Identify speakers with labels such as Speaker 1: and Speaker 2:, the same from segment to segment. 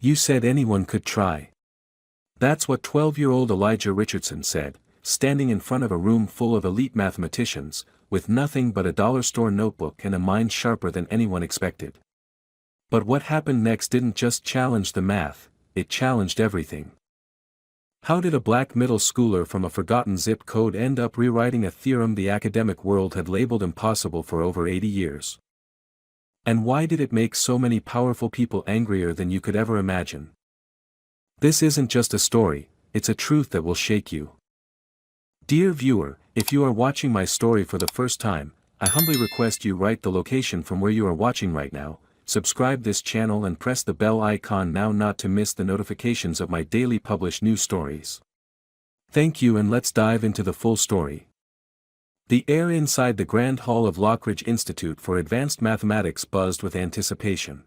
Speaker 1: You said anyone could try. That's what 12-year-old Elijah Richardson said, standing in front of a room full of elite mathematicians, with nothing but a dollar store notebook and a mind sharper than anyone expected. But what happened next didn't just challenge the math, it challenged everything. How did a black middle schooler from a forgotten zip code end up rewriting a theorem the academic world had labeled impossible for over 80 years? And why did it make so many powerful people angrier than you could ever imagine? This isn't just a story, it's a truth that will shake you. Dear viewer, if you are watching my story for the first time, I humbly request you write the location from where you are watching right now, subscribe this channel and press the bell icon now not to miss the notifications of my daily published news stories. Thank you, and let's dive into the full story. The air inside the Grand Hall of Lockridge Institute for Advanced Mathematics buzzed with anticipation.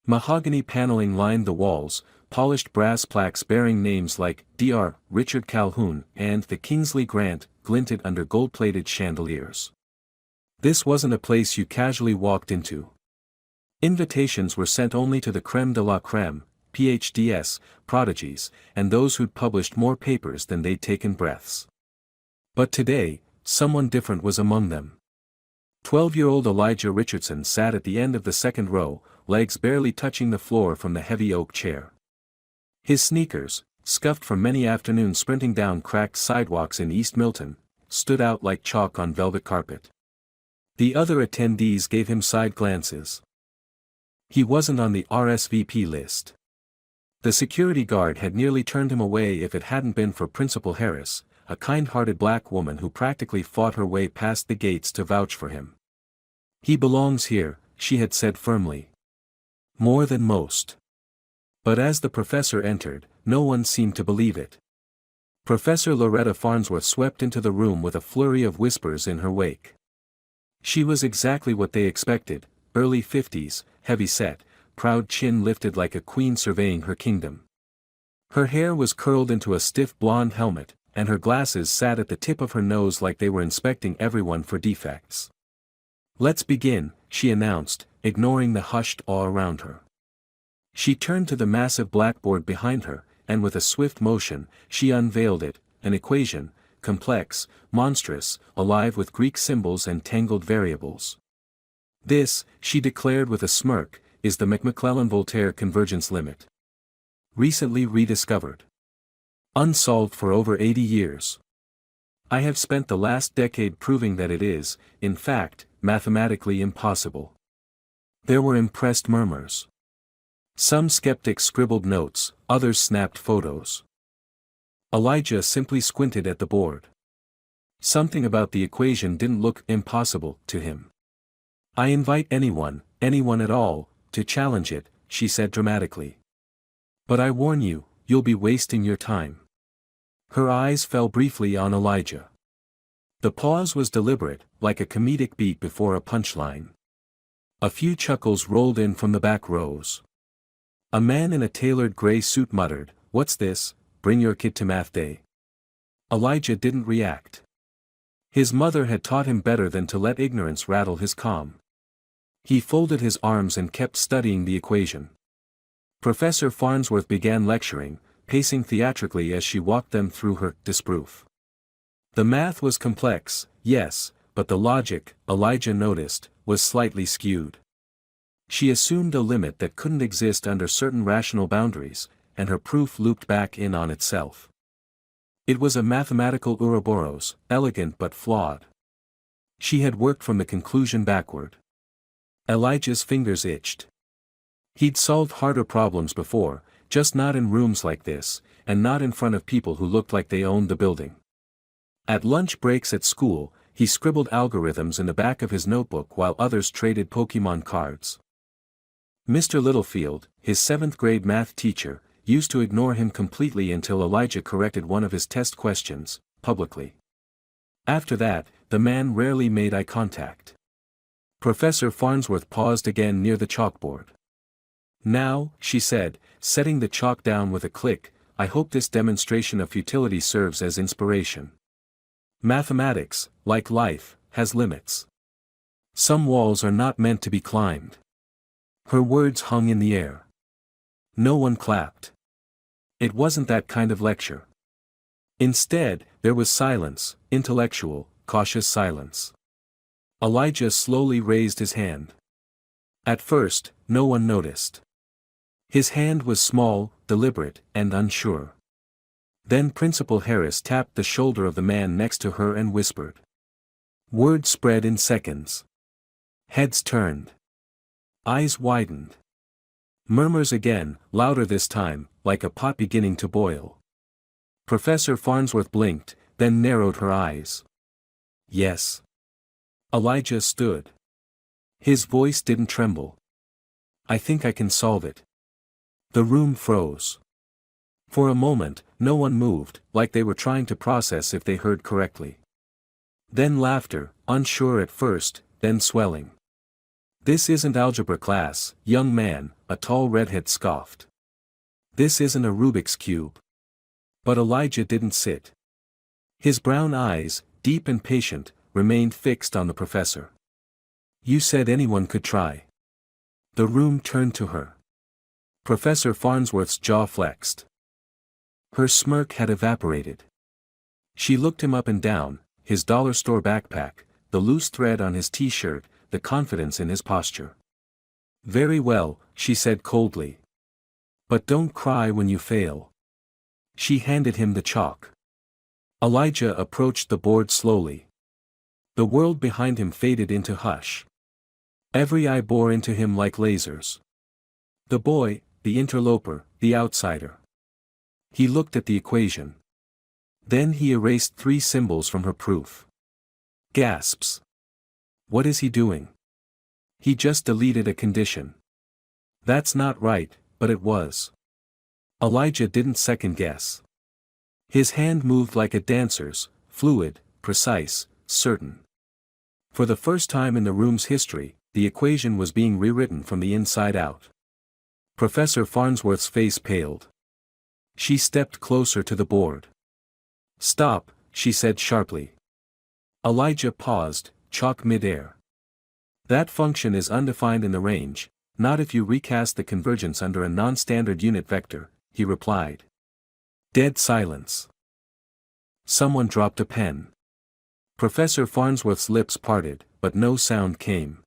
Speaker 1: Mahogany paneling lined the walls, polished brass plaques bearing names like Dr. Richard Calhoun and the Kingsley Grant glinted under gold-plated chandeliers. This wasn't a place you casually walked into. Invitations were sent only to the crème de la crème, PhDs, prodigies, and those who'd published more papers than they'd taken breaths. But today, someone different was among them. 12-year-old Elijah Richardson sat at the end of the second row, legs barely touching the floor from the heavy oak chair. His sneakers, scuffed from many afternoons sprinting down cracked sidewalks in East Milton, stood out like chalk on velvet carpet. The other attendees gave him side glances. He wasn't on the RSVP list. The security guard had nearly turned him away if it hadn't been for Principal Harris, a kind-hearted black woman who practically fought her way past the gates to vouch for him. He belongs here, she had said firmly. More than most. But as the professor entered, no one seemed to believe it. Professor Loretta Farnsworth swept into the room with a flurry of whispers in her wake. She was exactly what they expected, early 50s, heavy-set, proud chin lifted like a queen surveying her kingdom. Her hair was curled into a stiff blonde helmet, and her glasses sat at the tip of her nose like they were inspecting everyone for defects. "Let's begin," she announced, ignoring the hushed awe around her. She turned to the massive blackboard behind her, and with a swift motion, she unveiled it, an equation, complex, monstrous, alive with Greek symbols and tangled variables. "This," she declared with a smirk, "is the Maclaurin-Voltaire convergence limit. Recently rediscovered. Unsolved for over 80 years. I have spent the last decade proving that it is, in fact, mathematically impossible." There were impressed murmurs. Some skeptics scribbled notes, others snapped photos. Elijah simply squinted at the board. Something about the equation didn't look impossible to him. "I invite anyone at all, to challenge it," she said dramatically. "But I warn you, you'll be wasting your time." Her eyes fell briefly on Elijah. The pause was deliberate, like a comedic beat before a punchline. A few chuckles rolled in from the back rows. A man in a tailored gray suit muttered, "What's this, bring your kid to math day?" Elijah didn't react. His mother had taught him better than to let ignorance rattle his calm. He folded his arms and kept studying the equation. Professor Farnsworth began lecturing, pacing theatrically as she walked them through her disproof. The math was complex, yes, but the logic, Elijah noticed, was slightly skewed. She assumed a limit that couldn't exist under certain rational boundaries, and her proof looped back in on itself. It was a mathematical Ouroboros, elegant but flawed. She had worked from the conclusion backward. Elijah's fingers itched. He'd solved harder problems before, just not in rooms like this, and not in front of people who looked like they owned the building. At lunch breaks at school, he scribbled algorithms in the back of his notebook while others traded Pokemon cards. Mr. Littlefield, his 7th grade math teacher, used to ignore him completely until Elijah corrected one of his test questions, publicly. After that, the man rarely made eye contact. Professor Farnsworth paused again near the chalkboard. "Now," she said, setting the chalk down with a click, "I hope this demonstration of futility serves as inspiration. Mathematics, like life, has limits. Some walls are not meant to be climbed." Her words hung in the air. No one clapped. It wasn't that kind of lecture. Instead, there was silence, intellectual, cautious silence. Elijah slowly raised his hand. At first, no one noticed. His hand was small, deliberate, and unsure. Then Principal Harris tapped the shoulder of the man next to her and whispered. Word spread in seconds. Heads turned. Eyes widened. Murmurs again, louder this time, like a pot beginning to boil. Professor Farnsworth blinked, then narrowed her eyes. Yes. Elijah stood. His voice didn't tremble. I think I can solve it. The room froze. For a moment, no one moved, like they were trying to process if they heard correctly. Then laughter, unsure at first, then swelling. This isn't algebra class, young man, a tall redhead scoffed. This isn't a Rubik's Cube. But Elijah didn't sit. His brown eyes, deep and patient, remained fixed on the professor. You said anyone could try. The room turned to her. Professor Farnsworth's jaw flexed. Her smirk had evaporated. She looked him up and down, his dollar store backpack, the loose thread on his t-shirt, the confidence in his posture. Very well, she said coldly. But don't cry when you fail. She handed him the chalk. Elijah approached the board slowly. The world behind him faded into hush. Every eye bore into him like lasers. The boy, the interloper, the outsider. He looked at the equation. Then he erased 3 symbols from her proof. Gasps. What is he doing? He just deleted a condition. That's not right, but it was. Elijah didn't second guess. His hand moved like a dancer's, fluid, precise, certain. For the first time in the room's history, the equation was being rewritten from the inside out. Professor Farnsworth's face paled. She stepped closer to the board. Stop, she said sharply. Elijah paused, chalk mid-air. That function is undefined in the range, not if you recast the convergence under a non-standard unit vector, he replied. Dead silence. Someone dropped a pen. Professor Farnsworth's lips parted, but no sound came.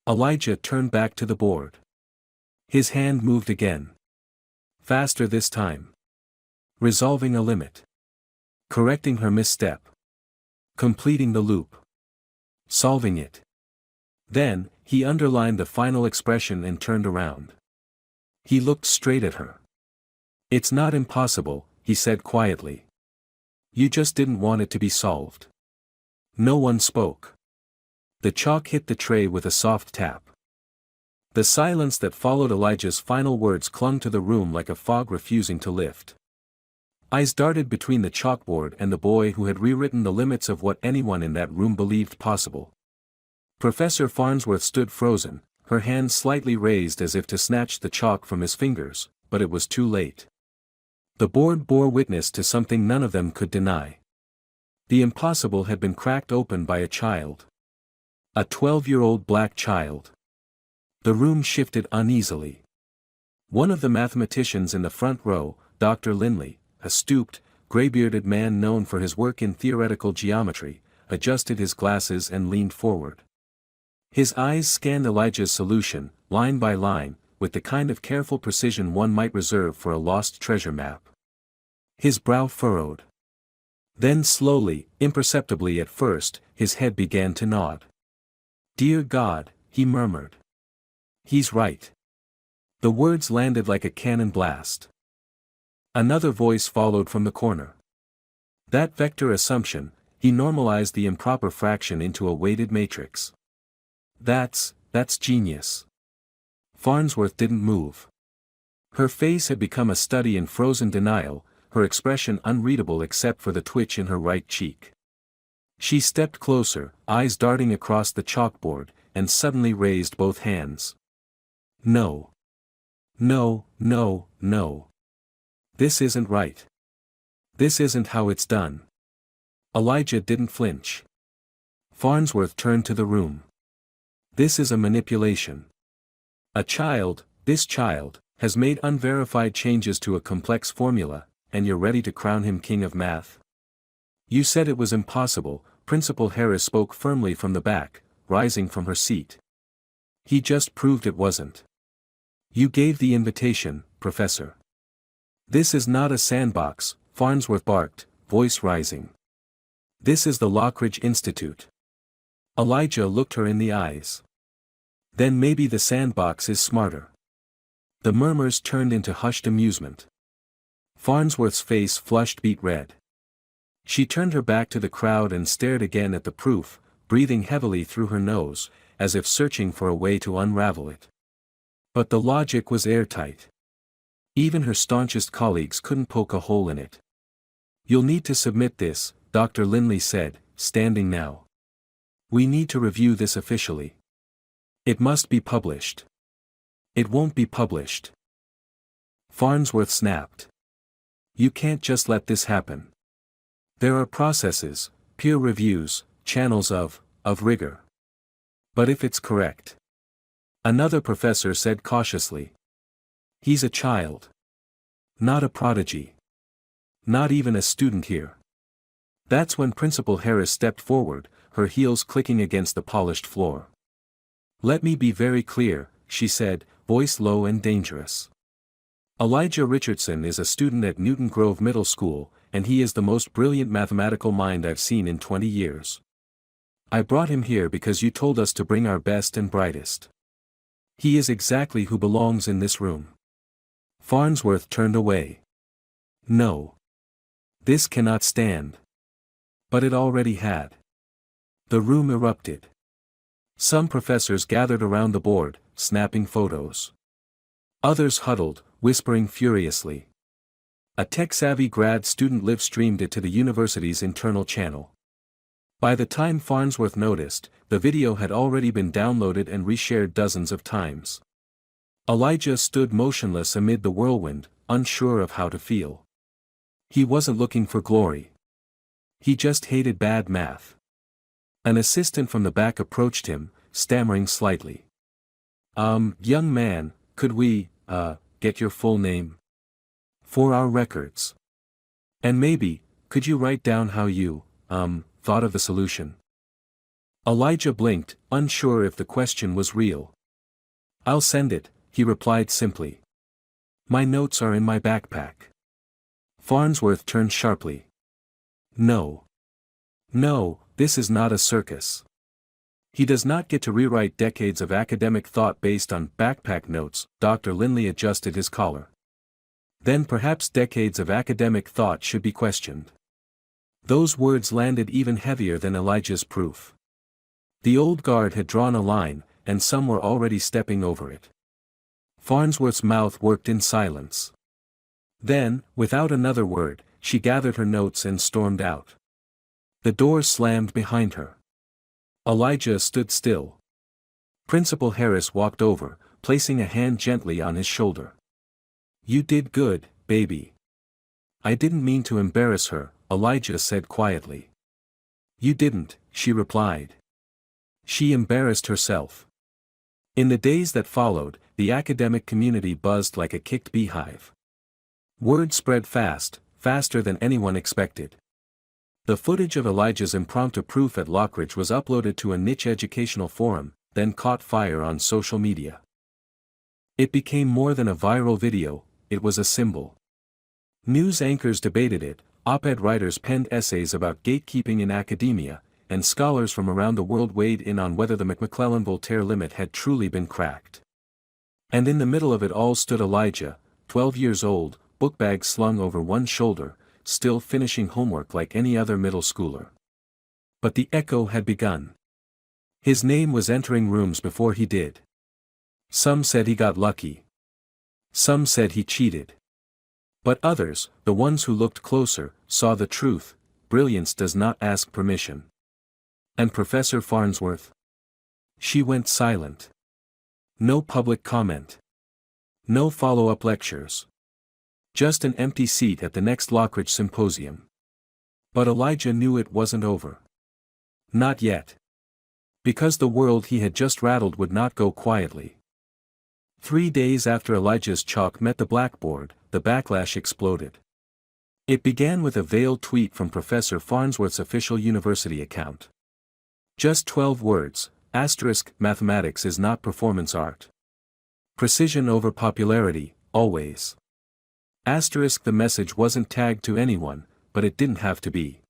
Speaker 1: Elijah turned back to the board. His hand moved again. Faster this time. Resolving a limit. Correcting her misstep. Completing the loop. Solving it. Then, he underlined the final expression and turned around. He looked straight at her. It's not impossible, he said quietly. You just didn't want it to be solved. No one spoke. The chalk hit the tray with a soft tap. The silence that followed Elijah's final words clung to the room like a fog refusing to lift. Eyes darted between the chalkboard and the boy who had rewritten the limits of what anyone in that room believed possible. Professor Farnsworth stood frozen, her hand slightly raised as if to snatch the chalk from his fingers, but it was too late. The board bore witness to something none of them could deny. The impossible had been cracked open by a child. A 12-year-old black child. The room shifted uneasily. One of the mathematicians in the front row, Dr. Linley, a stooped, gray-bearded man known for his work in theoretical geometry, adjusted his glasses and leaned forward. His eyes scanned Elijah's solution, line by line, with the kind of careful precision one might reserve for a lost treasure map. His brow furrowed. Then slowly, imperceptibly at first, his head began to nod. Dear God, he murmured. He's right. The words landed like a cannon blast. Another voice followed from the corner. That vector assumption, he normalized the improper fraction into a weighted matrix. That's genius. Farnsworth didn't move. Her face had become a study in frozen denial, her expression unreadable except for the twitch in her right cheek. She stepped closer, eyes darting across the chalkboard, and suddenly raised both hands. No. No, no, no. This isn't right. This isn't how it's done. Elijah didn't flinch. Farnsworth turned to the room. This is a manipulation. A child, this child, has made unverified changes to a complex formula, and you're ready to crown him king of math? You said it was impossible, Principal Harris spoke firmly from the back, rising from her seat. He just proved it wasn't. You gave the invitation, Professor. This is not a sandbox, Farnsworth barked, voice rising. This is the Lockridge Institute. Elijah looked her in the eyes. Then maybe the sandbox is smarter. The murmurs turned into hushed amusement. Farnsworth's face flushed beet red. She turned her back to the crowd and stared again at the proof, breathing heavily through her nose, as if searching for a way to unravel it. But the logic was airtight. Even her staunchest colleagues couldn't poke a hole in it. You'll need to submit this, Dr. Lindley said, standing now. We need to review this officially. It must be published. It won't be published. Farnsworth snapped. You can't just let this happen. There are processes, peer reviews, channels of rigor. But if it's correct. Another professor said cautiously. He's a child. Not a prodigy. Not even a student here. That's when Principal Harris stepped forward, her heels clicking against the polished floor. Let me be very clear, she said, voice low and dangerous. Elijah Richardson is a student at Newton Grove Middle School, and he is the most brilliant mathematical mind I've seen in 20 years. I brought him here because you told us to bring our best and brightest. He is exactly who belongs in this room. Farnsworth turned away. No. This cannot stand. But it already had. The room erupted. Some professors gathered around the board, snapping photos. Others huddled, whispering furiously. A tech-savvy grad student live-streamed it to the university's internal channel. By the time Farnsworth noticed, the video had already been downloaded and reshared dozens of times. Elijah stood motionless amid the whirlwind, unsure of how to feel. He wasn't looking for glory. He just hated bad math. An assistant from the back approached him, stammering slightly. Young man, could we, get your full name? For our records. And maybe, could you write down how you, thought of the solution? Elijah blinked, unsure if the question was real. I'll send it, he replied simply. My notes are in my backpack. Farnsworth turned sharply. No. No, this is not a circus. He does not get to rewrite decades of academic thought based on backpack notes. Dr. Lindley adjusted his collar. Then perhaps decades of academic thought should be questioned. Those words landed even heavier than Elijah's proof. The old guard had drawn a line, and some were already stepping over it. Farnsworth's mouth worked in silence. Then, without another word, she gathered her notes and stormed out. The door slammed behind her. Elijah stood still. Principal Harris walked over, placing a hand gently on his shoulder. You did good, baby. I didn't mean to embarrass her, Elijah said quietly. You didn't, she replied. She embarrassed herself. In the days that followed, the academic community buzzed like a kicked beehive. Word spread fast, faster than anyone expected. The footage of Elijah's impromptu proof at Lockridge was uploaded to a niche educational forum, then caught fire on social media. It became more than a viral video, it was a symbol. News anchors debated it, op-ed writers penned essays about gatekeeping in academia, and scholars from around the world weighed in on whether the McClellan-Voltaire limit had truly been cracked. And in the middle of it all stood Elijah, 12 years old, bookbag slung over one shoulder, still finishing homework like any other middle schooler. But the echo had begun. His name was entering rooms before he did. Some said he got lucky. Some said he cheated. But others, the ones who looked closer, saw the truth: brilliance does not ask permission. And Professor Farnsworth? She went silent. No public comment. No follow-up lectures. Just an empty seat at the next Lockridge symposium. But Elijah knew it wasn't over. Not yet. Because the world he had just rattled would not go quietly. 3 days after Elijah's chalk met the blackboard, the backlash exploded. It began with a veiled tweet from Professor Farnsworth's official university account. Just 12 words, *, mathematics is not performance art. Precision over popularity, always. *, the message wasn't tagged to anyone, but it didn't have to be.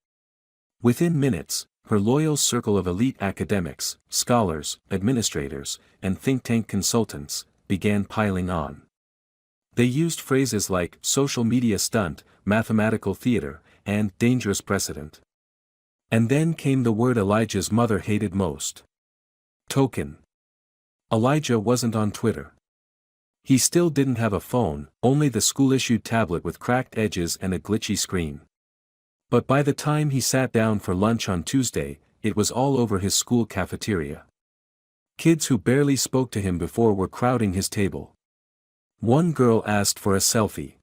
Speaker 1: Within minutes, her loyal circle of elite academics, scholars, administrators, and think tank consultants, began piling on. They used phrases like social media stunt, mathematical theater, and dangerous precedent. And then came the word Elijah's mother hated most. Token. Elijah wasn't on Twitter. He still didn't have a phone, only the school-issued tablet with cracked edges and a glitchy screen. But by the time he sat down for lunch on Tuesday, it was all over his school cafeteria. Kids who barely spoke to him before were crowding his table. One girl asked for a selfie.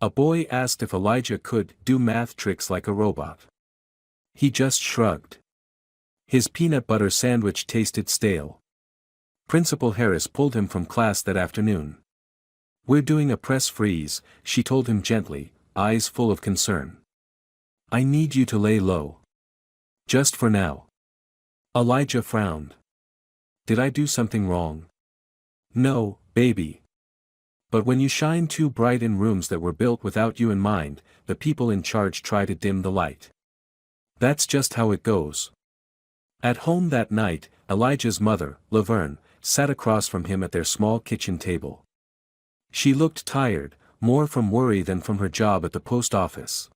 Speaker 1: A boy asked if Elijah could do math tricks like a robot. He just shrugged. His peanut butter sandwich tasted stale. Principal Harris pulled him from class that afternoon. "We're doing a press freeze," she told him gently, eyes full of concern. "I need you to lay low. Just for now." Elijah frowned. "Did I do something wrong?" "No, baby. But when you shine too bright in rooms that were built without you in mind, the people in charge try to dim the light. That's just how it goes." At home that night, Elijah's mother, Laverne, sat across from him at their small kitchen table. She looked tired, more from worry than from her job at the post office.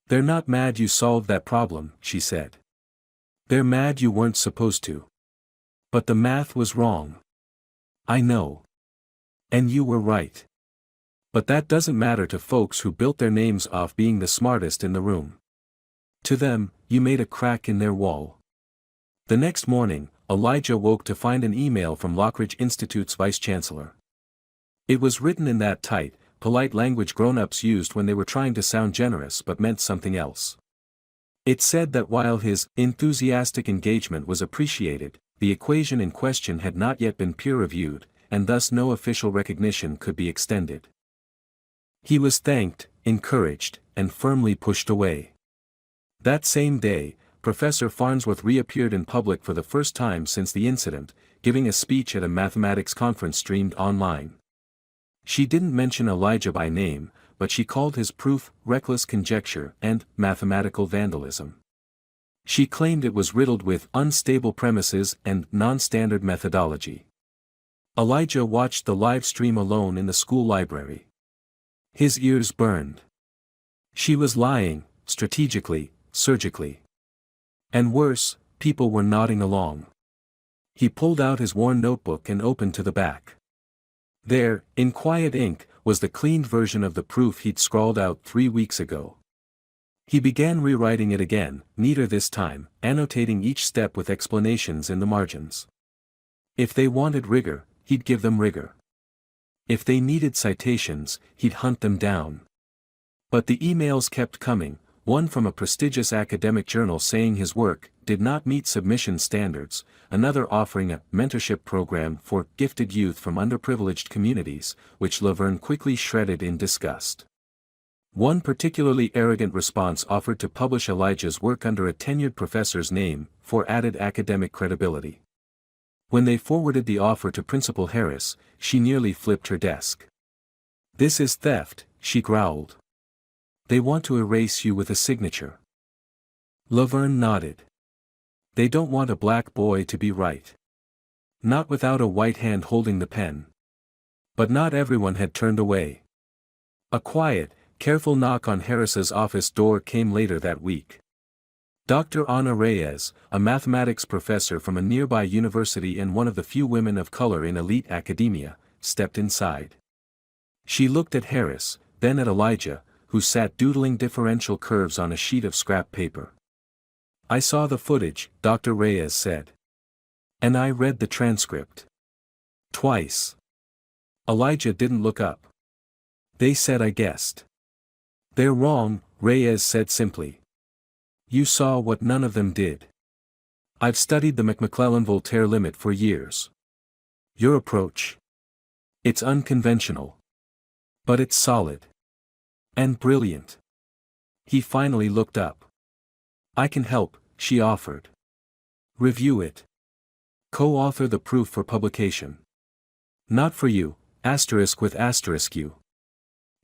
Speaker 1: "They're not mad you solved that problem," she said. "They're mad you weren't supposed to. But the math was wrong. I know. And you were right. But that doesn't matter to folks who built their names off being the smartest in the room. To them, you made a crack in their wall." The next morning, Elijah woke to find an email from Lockridge Institute's vice-chancellor. It was written in that tight, polite language grown-ups used when they were trying to sound generous but meant something else. It said that while his enthusiastic engagement was appreciated, the equation in question had not yet been peer-reviewed, and thus no official recognition could be extended. He was thanked, encouraged, and firmly pushed away. That same day, Professor Farnsworth reappeared in public for the first time since the incident, giving a speech at a mathematics conference streamed online. She didn't mention Elijah by name, but she called his proof reckless conjecture and mathematical vandalism. She claimed it was riddled with unstable premises and non-standard methodology. Elijah watched the live stream alone in the school library. His ears burned. She was lying, strategically, surgically. And worse, people were nodding along. He pulled out his worn notebook and opened to the back. There, in quiet ink, was the cleaned version of the proof he'd scrawled out 3 weeks ago. He began rewriting it again, neater this time, annotating each step with explanations in the margins. If they wanted rigor, he'd give them rigor. If they needed citations, he'd hunt them down. But the emails kept coming, one from a prestigious academic journal saying his work did not meet submission standards, another offering a mentorship program for gifted youth from underprivileged communities, which Laverne quickly shredded in disgust. One particularly arrogant response offered to publish Elijah's work under a tenured professor's name, for added academic credibility. When they forwarded the offer to Principal Harris, she nearly flipped her desk. "This is theft," she growled. "They want to erase you with a signature." Laverne nodded. "They don't want a black boy to be right. Not without a white hand holding the pen." But not everyone had turned away. A quiet, careful knock on Harris's office door came later that week. Dr. Ana Reyes, a mathematics professor from a nearby university and one of the few women of color in elite academia, stepped inside. She looked at Harris, then at Elijah, who sat doodling differential curves on a sheet of scrap paper. "I saw the footage," Dr. Reyes said. "And I read the transcript. Twice." Elijah didn't look up. "They said I guessed." "They're wrong," Reyes said simply. "You saw what none of them did. I've studied the McClellan-Voltaire limit for years. Your approach. It's unconventional. But it's solid. And brilliant. He finally looked up. I can help, she offered. Review it. Co-author the proof for publication. Not for you, asterisk with asterisk you.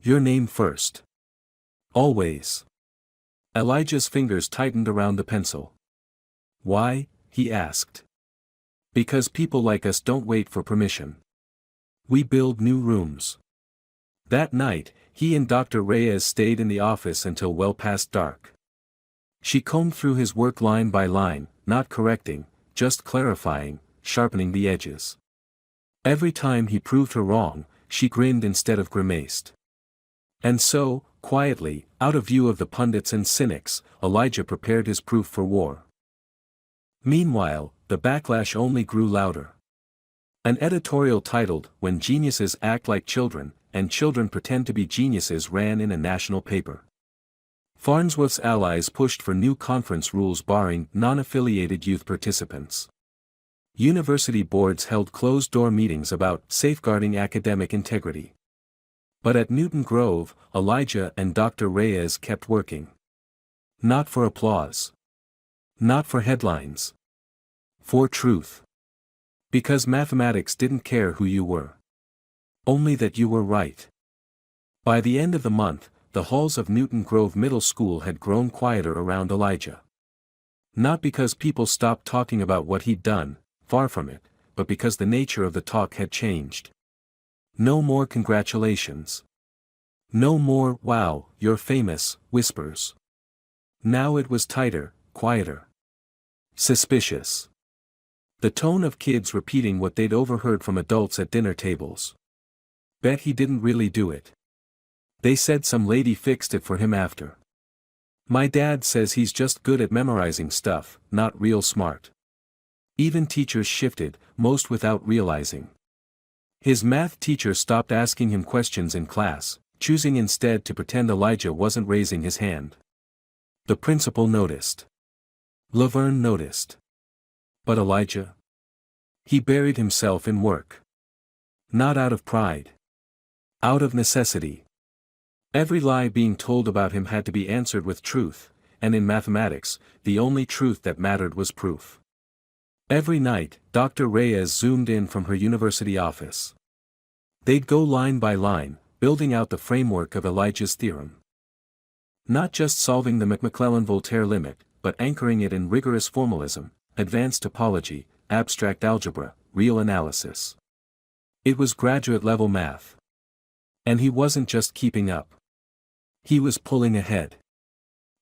Speaker 1: Your name first. Always. Elijah's fingers tightened around the pencil. Why? He asked. Because people like us don't wait for permission. We build new rooms. That night, he and Dr. Reyes stayed in the office until well past dark. She combed through his work line by line, not correcting, just clarifying, sharpening the edges. Every time he proved her wrong, she grinned instead of grimaced. And so, quietly, out of view of the pundits and cynics, Elijah prepared his proof for war. Meanwhile, the backlash only grew louder. An editorial titled, "When Geniuses Act Like Children, and Children Pretend to be Geniuses" ran in a national paper. Farnsworth's allies pushed for new conference rules barring non-affiliated youth participants. University boards held closed-door meetings about safeguarding academic integrity. But at Newton Grove, Elijah and Dr. Reyes kept working. Not for applause. Not for headlines. For truth. Because mathematics didn't care who you were. Only that you were right. By the end of the month, the halls of Newton Grove Middle School had grown quieter around Elijah. Not because people stopped talking about what he'd done, far from it, but because the nature of the talk had changed. No more congratulations. No more, "Wow, you're famous," whispers. Now it was tighter, quieter. Suspicious. The tone of kids repeating what they'd overheard from adults at dinner tables. Bet he didn't really do it. They said some lady fixed it for him after. My dad says he's just good at memorizing stuff, not real smart. Even teachers shifted, most without realizing. His math teacher stopped asking him questions in class, choosing instead to pretend Elijah wasn't raising his hand. The principal noticed. Laverne noticed. But Elijah? He buried himself in work. Not out of pride. Out of necessity. Every lie being told about him had to be answered with truth, and in mathematics, the only truth that mattered was proof. Every night, Dr. Reyes zoomed in from her university office. They'd go line by line, building out the framework of Elijah's theorem. Not just solving the Maclaurin-Voltaire limit, but anchoring it in rigorous formalism, advanced topology, abstract algebra, real analysis. It was graduate-level math. And he wasn't just keeping up. He was pulling ahead.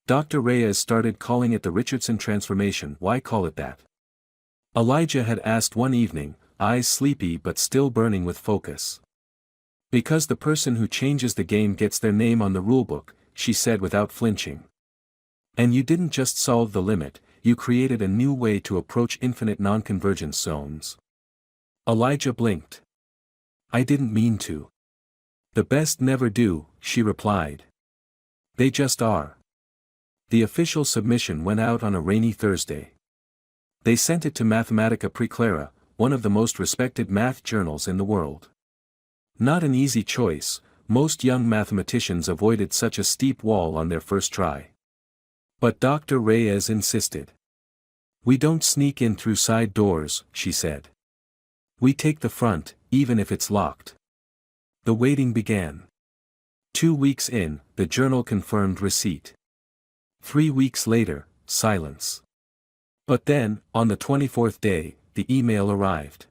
Speaker 1: Dr. Reyes started calling it the Richardson transformation. Why call it that? Elijah had asked one evening, eyes sleepy but still burning with focus. Because the person who changes the game gets their name on the rulebook, she said without flinching. And you didn't just solve the limit, you created a new way to approach infinite non-convergence zones. Elijah blinked. I didn't mean to. The best never do, she replied. They just are. The official submission went out on a rainy Thursday. They sent it to Mathematica Preclara, one of the most respected math journals in the world. Not an easy choice, most young mathematicians avoided such a steep wall on their first try. But Dr. Reyes insisted. We don't sneak in through side doors, she said. We take the front, even if it's locked. The waiting began. 2 weeks in, the journal confirmed receipt. 3 weeks later, silence. But then, on the 24th day, the email arrived.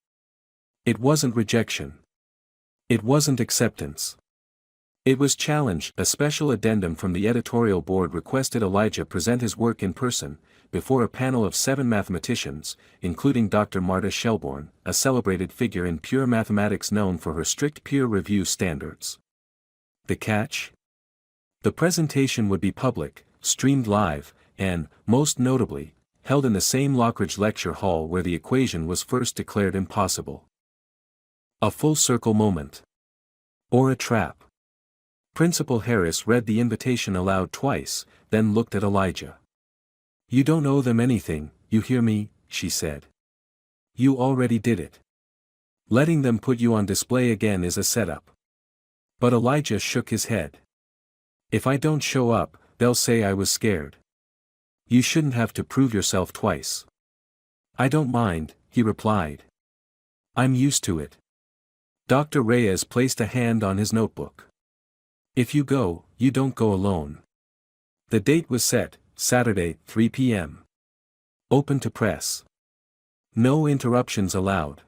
Speaker 1: It wasn't rejection. It wasn't acceptance. It was challenge. A special addendum from the editorial board requested Elijah present his work in person, before a panel of 7 mathematicians, including Dr. Marta Shelbourne, a celebrated figure in pure mathematics known for her strict peer review standards. The catch? The presentation would be public, streamed live, and, most notably, held in the same Lockridge lecture hall where the equation was first declared impossible. A full circle moment. Or a trap. Principal Harris read the invitation aloud twice, then looked at Elijah. You don't owe them anything, you hear me, she said. You already did it. Letting them put you on display again is a setup. But Elijah shook his head. If I don't show up, they'll say I was scared. You shouldn't have to prove yourself twice. I don't mind, he replied. I'm used to it. Dr. Reyes placed a hand on his notebook. If you go, you don't go alone. The date was set, Saturday, 3 p.m. Open to press. No interruptions allowed.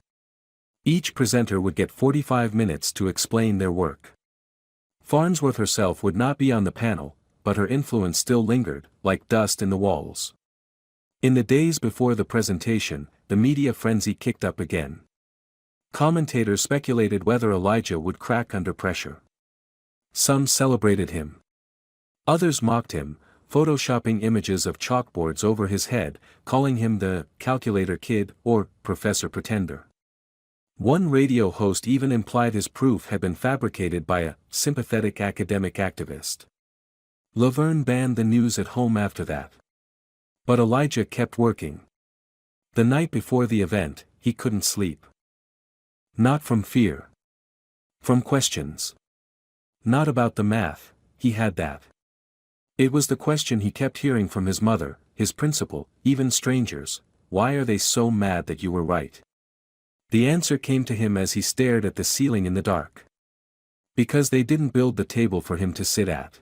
Speaker 1: Each presenter would get 45 minutes to explain their work. Farnsworth herself would not be on the panel, but her influence still lingered, like dust in the walls. In the days before the presentation, the media frenzy kicked up again. Commentators speculated whether Elijah would crack under pressure. Some celebrated him. Others mocked him, photoshopping images of chalkboards over his head, calling him the calculator kid or Professor Pretender. One radio host even implied his proof had been fabricated by a sympathetic academic activist. Laverne banned the news at home after that. But Elijah kept working. The night before the event, he couldn't sleep. Not from fear. From questions. Not about the math, he had that. It was the question he kept hearing from his mother, his principal, even strangers: why are they so mad that you were right? The answer came to him as he stared at the ceiling in the dark. Because they didn't build the table for him to sit at.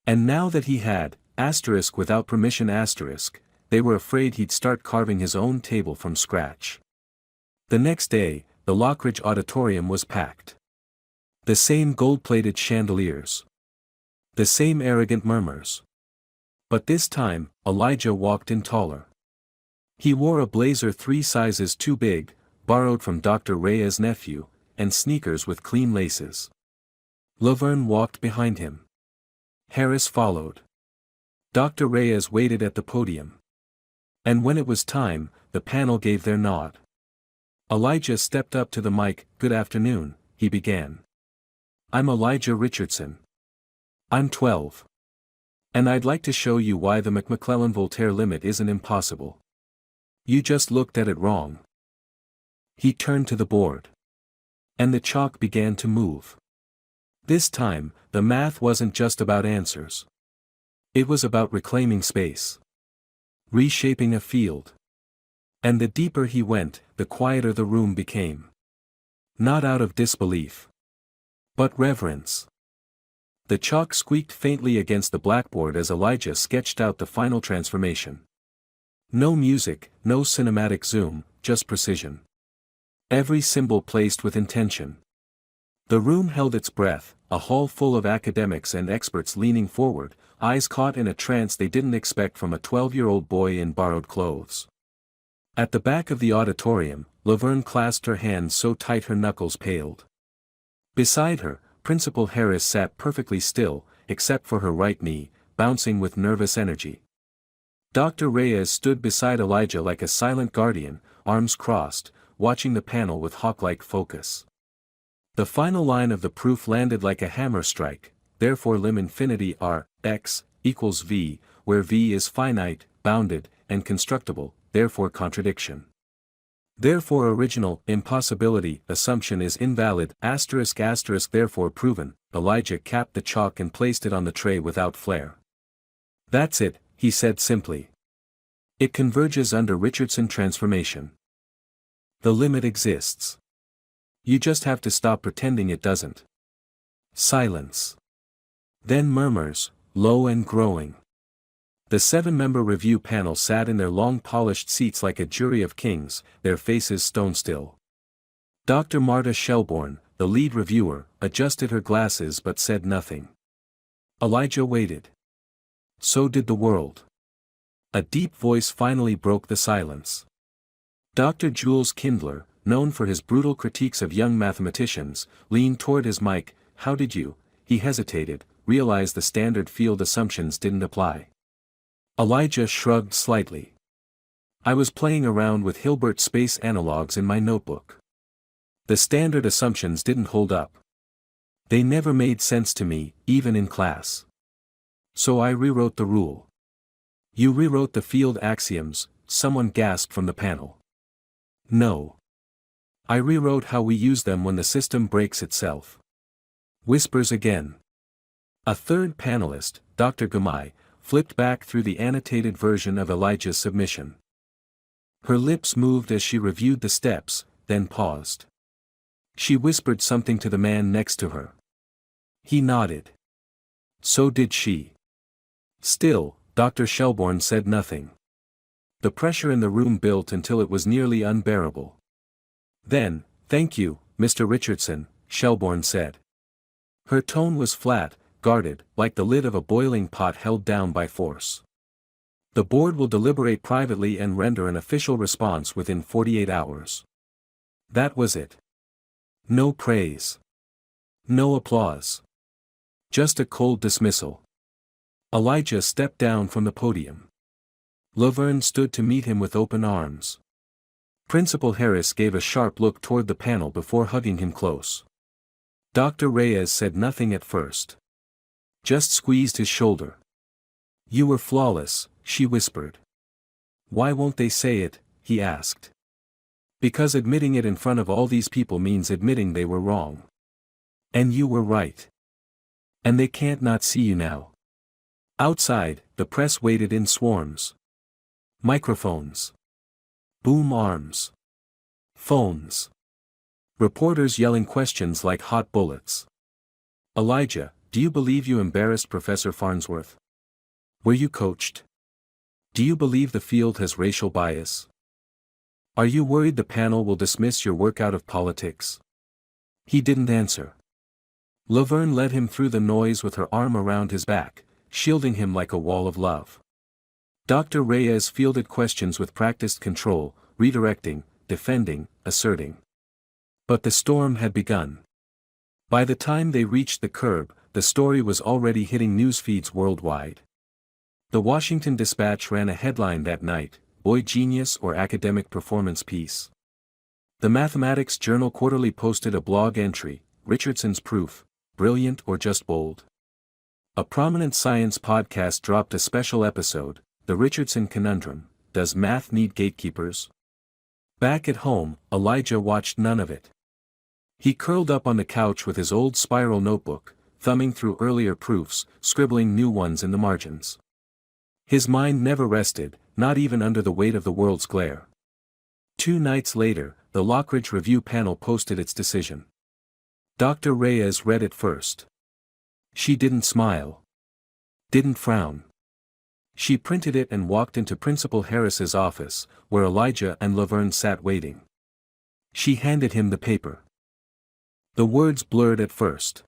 Speaker 1: And now that he had, without permission they were afraid he'd start carving his own table from scratch. The next day, the Lockridge Auditorium was packed. The same gold-plated chandeliers. The same arrogant murmurs. But this time, Elijah walked in taller. He wore a blazer 3 sizes too big, borrowed from Dr. Reyes' nephew, and sneakers with clean laces. Laverne walked behind him. Harris followed. Dr. Reyes waited at the podium. And when it was time, the panel gave their nod. Elijah stepped up to the mic. Good afternoon, he began. I'm Elijah Richardson. I'm 12. And I'd like to show you why the McClellan-Voltaire limit isn't impossible. You just looked at it wrong. He turned to the board. And the chalk began to move. This time, the math wasn't just about answers. It was about reclaiming space. Reshaping a field. And the deeper he went, the quieter the room became. Not out of disbelief. But reverence. The chalk squeaked faintly against the blackboard as Elijah sketched out the final transformation. No music, no cinematic zoom, just precision. Every symbol placed with intention. The room held its breath, a hall full of academics and experts leaning forward, eyes caught in a trance they didn't expect from a 12-year-old boy in borrowed clothes. At the back of the auditorium, Laverne clasped her hands so tight her knuckles paled. Beside her, Principal Harris sat perfectly still, except for her right knee, bouncing with nervous energy. Dr. Reyes stood beside Elijah like a silent guardian, arms crossed, watching the panel with hawk-like focus. The final line of the proof landed like a hammer strike, therefore lim infinity r, x, equals v, where v is finite, bounded, and constructible, therefore contradiction. Therefore original, impossibility, assumption is invalid, asterisk asterisk therefore proven. Elijah capped the chalk and placed it on the tray without flair. That's it, he said simply. It converges under Richardson transformation. The limit exists. You just have to stop pretending it doesn't. Silence. Then murmurs, low and growing. The 7-member review panel sat in their long polished seats like a jury of kings, their faces stone still. Dr. Marta Shelbourne, the lead reviewer, adjusted her glasses but said nothing. Elijah waited. So did the world. A deep voice finally broke the silence. Dr. Jules Kindler, known for his brutal critiques of young mathematicians, leaned toward his mic. How did you, he hesitated, realize the standard field assumptions didn't apply? Elijah shrugged slightly. I was playing around with Hilbert space analogues in my notebook. The standard assumptions didn't hold up. They never made sense to me, even in class. So I rewrote the rule. You rewrote the field axioms, someone gasped from the panel. No. I rewrote how we use them when the system breaks itself. Whispers again. A third panelist, Dr. Gumai, flipped back through the annotated version of Elijah's submission. Her lips moved as she reviewed the steps, then paused. She whispered something to the man next to her. He nodded. So did she. Still, Dr. Shelbourne said nothing. The pressure in the room built until it was nearly unbearable. Then, "Thank you, Mr. Richardson," Shelbourne said. Her tone was flat, guarded, like the lid of a boiling pot held down by force. The board will deliberate privately and render an official response within 48 hours. That was it. No praise. No applause. Just a cold dismissal. Elijah stepped down from the podium. Laverne stood to meet him with open arms. Principal Harris gave a sharp look toward the panel before hugging him close. Dr. Reyes said nothing at first. Just squeezed his shoulder. "You were flawless," she whispered. "Why won't they say it?" he asked. "Because admitting it in front of all these people means admitting they were wrong. And you were right. And they can't not see you now." Outside, the press waited in swarms. Microphones. Boom arms. Phones. Reporters yelling questions like hot bullets. "Elijah, do you believe you embarrassed Professor Farnsworth? Were you coached? Do you believe the field has racial bias? Are you worried the panel will dismiss your work out of politics?" He didn't answer. Laverne led him through the noise with her arm around his back, shielding him like a wall of love. Dr. Reyes fielded questions with practiced control, redirecting, defending, asserting. But the storm had begun. By the time they reached the curb, the story was already hitting news feeds worldwide. The Washington Dispatch ran a headline that night, "Boy Genius or Academic Performance Piece." The Mathematics Journal Quarterly posted a blog entry, "Richardson's Proof, Brilliant or Just Bold?" A prominent science podcast dropped a special episode, "The Richardson Conundrum, Does Math Need Gatekeepers?" Back at home, Elijah watched none of it. He curled up on the couch with his old spiral notebook, thumbing through earlier proofs, scribbling new ones in the margins. His mind never rested, not even under the weight of the world's glare. 2 nights later, the Lockridge Review panel posted its decision. Dr. Reyes read it first. She didn't smile. Didn't frown. She printed it and walked into Principal Harris's office, where Elijah and Laverne sat waiting. She handed him the paper. The words blurred at first.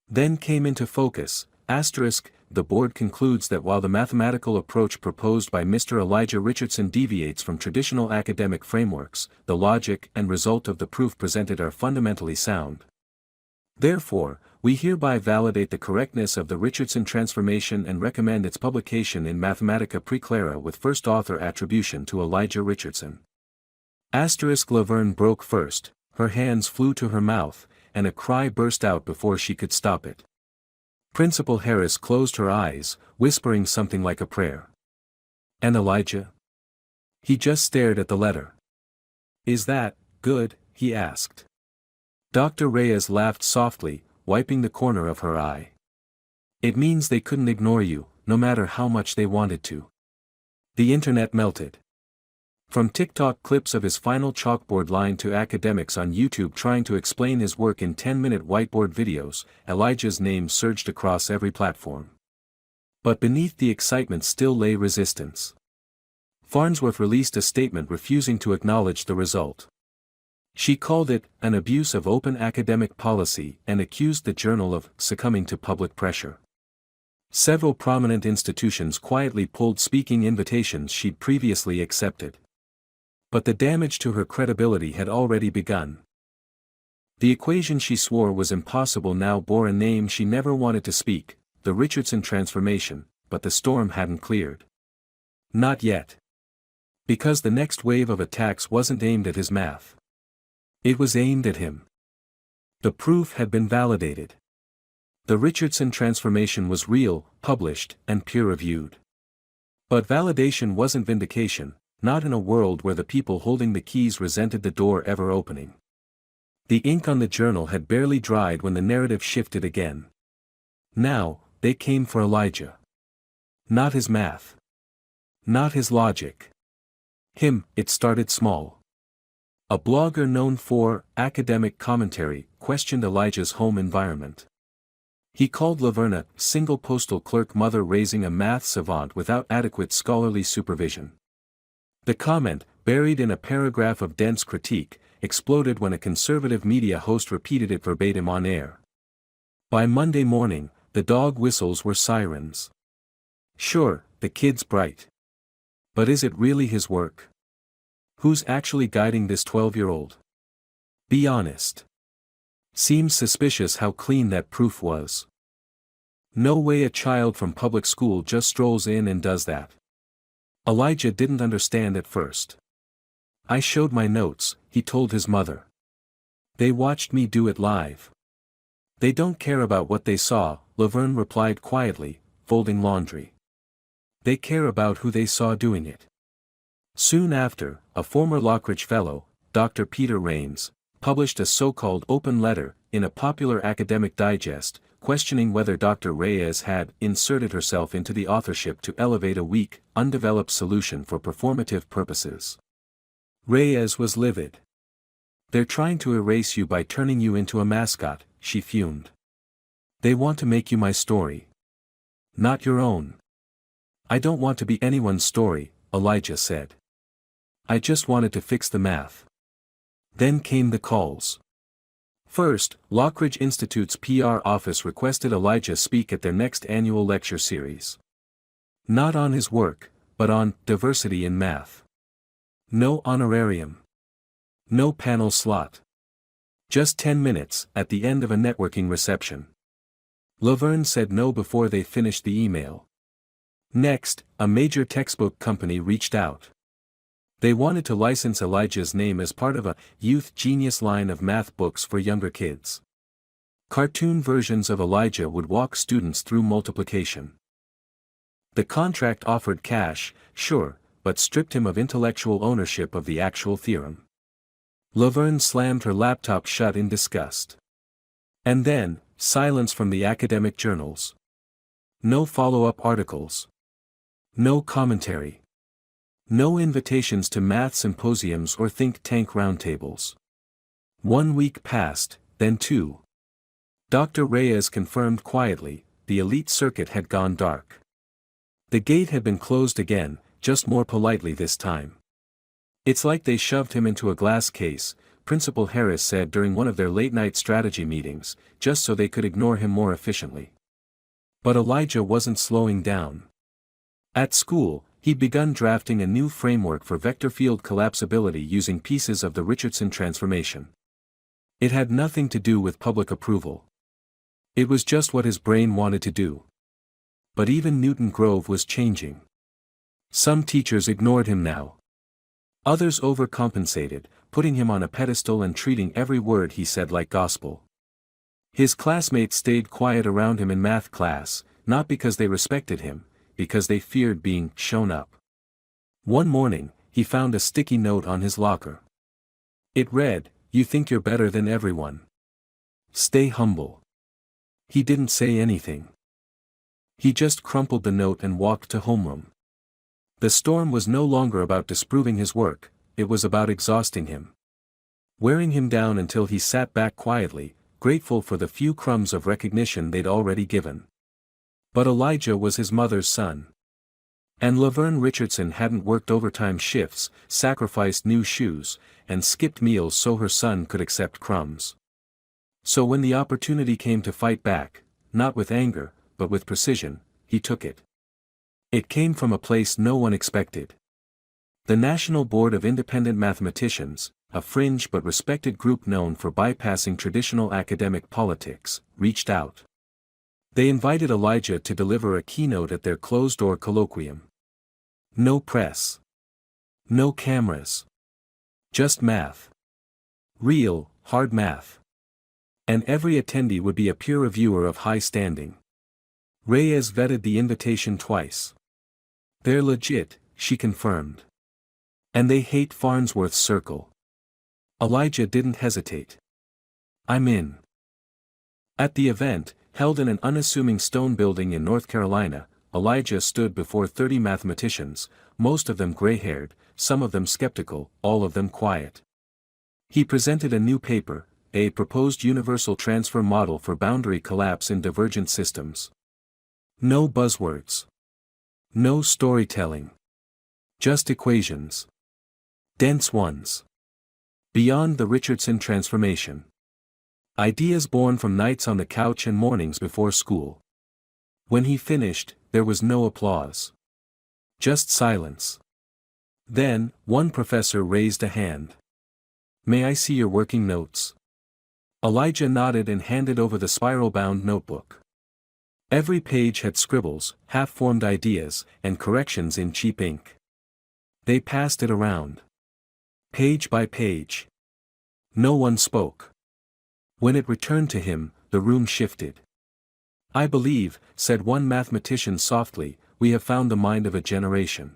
Speaker 1: Then came into focus, "The board concludes that while the mathematical approach proposed by Mr. Elijah Richardson deviates from traditional academic frameworks, the logic and result of the proof presented are fundamentally sound. Therefore, we hereby validate the correctness of the Richardson transformation and recommend its publication in Mathematica Praeclara with first author attribution to Elijah Richardson." Laverne broke first, her hands flew to her mouth, and a cry burst out before she could stop it. Principal Harris closed her eyes, whispering something like a prayer. "And Elijah?" He just stared at the letter. "Is that good?" he asked. Dr. Reyes laughed softly, wiping the corner of her eye. "It means they couldn't ignore you, no matter how much they wanted to." The internet melted. From TikTok clips of his final chalkboard line to academics on YouTube trying to explain his work in 10-minute whiteboard videos, Elijah's name surged across every platform. But beneath the excitement still lay resistance. Farnsworth released a statement refusing to acknowledge the result. She called it an abuse of open academic policy and accused the journal of succumbing to public pressure. Several prominent institutions quietly pulled speaking invitations she'd previously accepted. But the damage to her credibility had already begun. The equation she swore was impossible now bore a name she never wanted to speak, the Richardson transformation, but the storm hadn't cleared. Not yet. Because the next wave of attacks wasn't aimed at his math. It was aimed at him. The proof had been validated. The Richardson transformation was real, published, and peer-reviewed. But validation wasn't vindication, not in a world where the people holding the keys resented the door ever opening. The ink on the journal had barely dried when the narrative shifted again. Now, they came for Elijah. Not his math. Not his logic. It started small. A blogger known for academic commentary questioned Elijah's home environment. He called Laverne a single postal clerk mother raising a math savant without adequate scholarly supervision. The comment, buried in a paragraph of dense critique, exploded when a conservative media host repeated it verbatim on air. By Monday morning, the dog whistles were sirens. Sure, the kid's bright. But is it really his work? Who's actually guiding this 12-year-old? Be honest. Seems suspicious how clean that proof was. No way a child from public school just strolls in and does that. Elijah didn't understand at first. I showed my notes, he told his mother. They watched me do it live. They don't care about what they saw, Laverne replied quietly, folding laundry. They care about who they saw doing it. Soon after, a former Lockridge Fellow, Dr. Peter Rains, published a so-called open letter, in a popular academic digest, questioning whether Dr. Reyes had inserted herself into the authorship to elevate a weak, undeveloped solution for performative purposes. Reyes was livid. They're trying to erase you by turning you into a mascot, she fumed. They want to make you my story. Not your own. I don't want to be anyone's story, Elijah said. I just wanted to fix the math. Then came the calls. First, Lockridge Institute's PR office requested Elijah speak at their next annual lecture series. Not on his work, but on diversity in math. No honorarium. No panel slot. Just 10 minutes, at the end of a networking reception. Laverne said no before they finished the email. Next, a major textbook company reached out. They wanted to license Elijah's name as part of a Youth Genius line of math books for younger kids. Cartoon versions of Elijah would walk students through multiplication. The contract offered cash, sure, but stripped him of intellectual ownership of the actual theorem. Laverne slammed her laptop shut in disgust. And then, silence from the academic journals. No follow-up articles. No commentary. No invitations to math symposiums or think tank roundtables. 1 week passed, then 2. Dr. Reyes confirmed quietly, the elite circuit had gone dark. The gate had been closed again, just more politely this time. It's like they shoved him into a glass case, Principal Harris said during one of their late-night strategy meetings, just so they could ignore him more efficiently. But Elijah wasn't slowing down. At school, he'd begun drafting a new framework for vector field collapsibility using pieces of the Richardson transformation. It had nothing to do with public approval. It was just what his brain wanted to do. But even Newton Grove was changing. Some teachers ignored him now. Others overcompensated, putting him on a pedestal and treating every word he said like gospel. His classmates stayed quiet around him in math class, not because they respected him, because they feared being shown up. One morning, he found a sticky note on his locker. It read, "You think you're better than everyone. Stay humble." He didn't say anything. He just crumpled the note and walked to homeroom. The storm was no longer about disproving his work, it was about exhausting him. Wearing him down until he sat back quietly, grateful for the few crumbs of recognition they'd already given. But Elijah was his mother's son. And Laverne Richardson hadn't worked overtime shifts, sacrificed new shoes, and skipped meals so her son could accept crumbs. So when the opportunity came to fight back, not with anger, but with precision, he took it. It came from a place no one expected. The National Board of Independent Mathematicians, a fringe but respected group known for bypassing traditional academic politics, reached out. They invited Elijah to deliver a keynote at their closed-door colloquium. No press. No cameras. Just math. Real, hard math. And every attendee would be a peer reviewer of high standing. Reyes vetted the invitation twice. They're legit, she confirmed. And they hate Farnsworth's circle. Elijah didn't hesitate. I'm in. At the event, held in an unassuming stone building in North Carolina, Elijah stood before 30 mathematicians, most of them gray-haired, some of them skeptical, all of them quiet. He presented a new paper, a proposed universal transfer model for boundary collapse in divergent systems. No buzzwords. No storytelling. Just equations. Dense ones. Beyond the Richardson transformation. Ideas born from nights on the couch and mornings before school. When he finished, there was no applause. Just silence. Then, one professor raised a hand. May I see your working notes? Elijah nodded and handed over the spiral-bound notebook. Every page had scribbles, half-formed ideas, and corrections in cheap ink. They passed it around. Page by page. No one spoke. When it returned to him, the room shifted. I believe, said one mathematician softly, we have found the mind of a generation.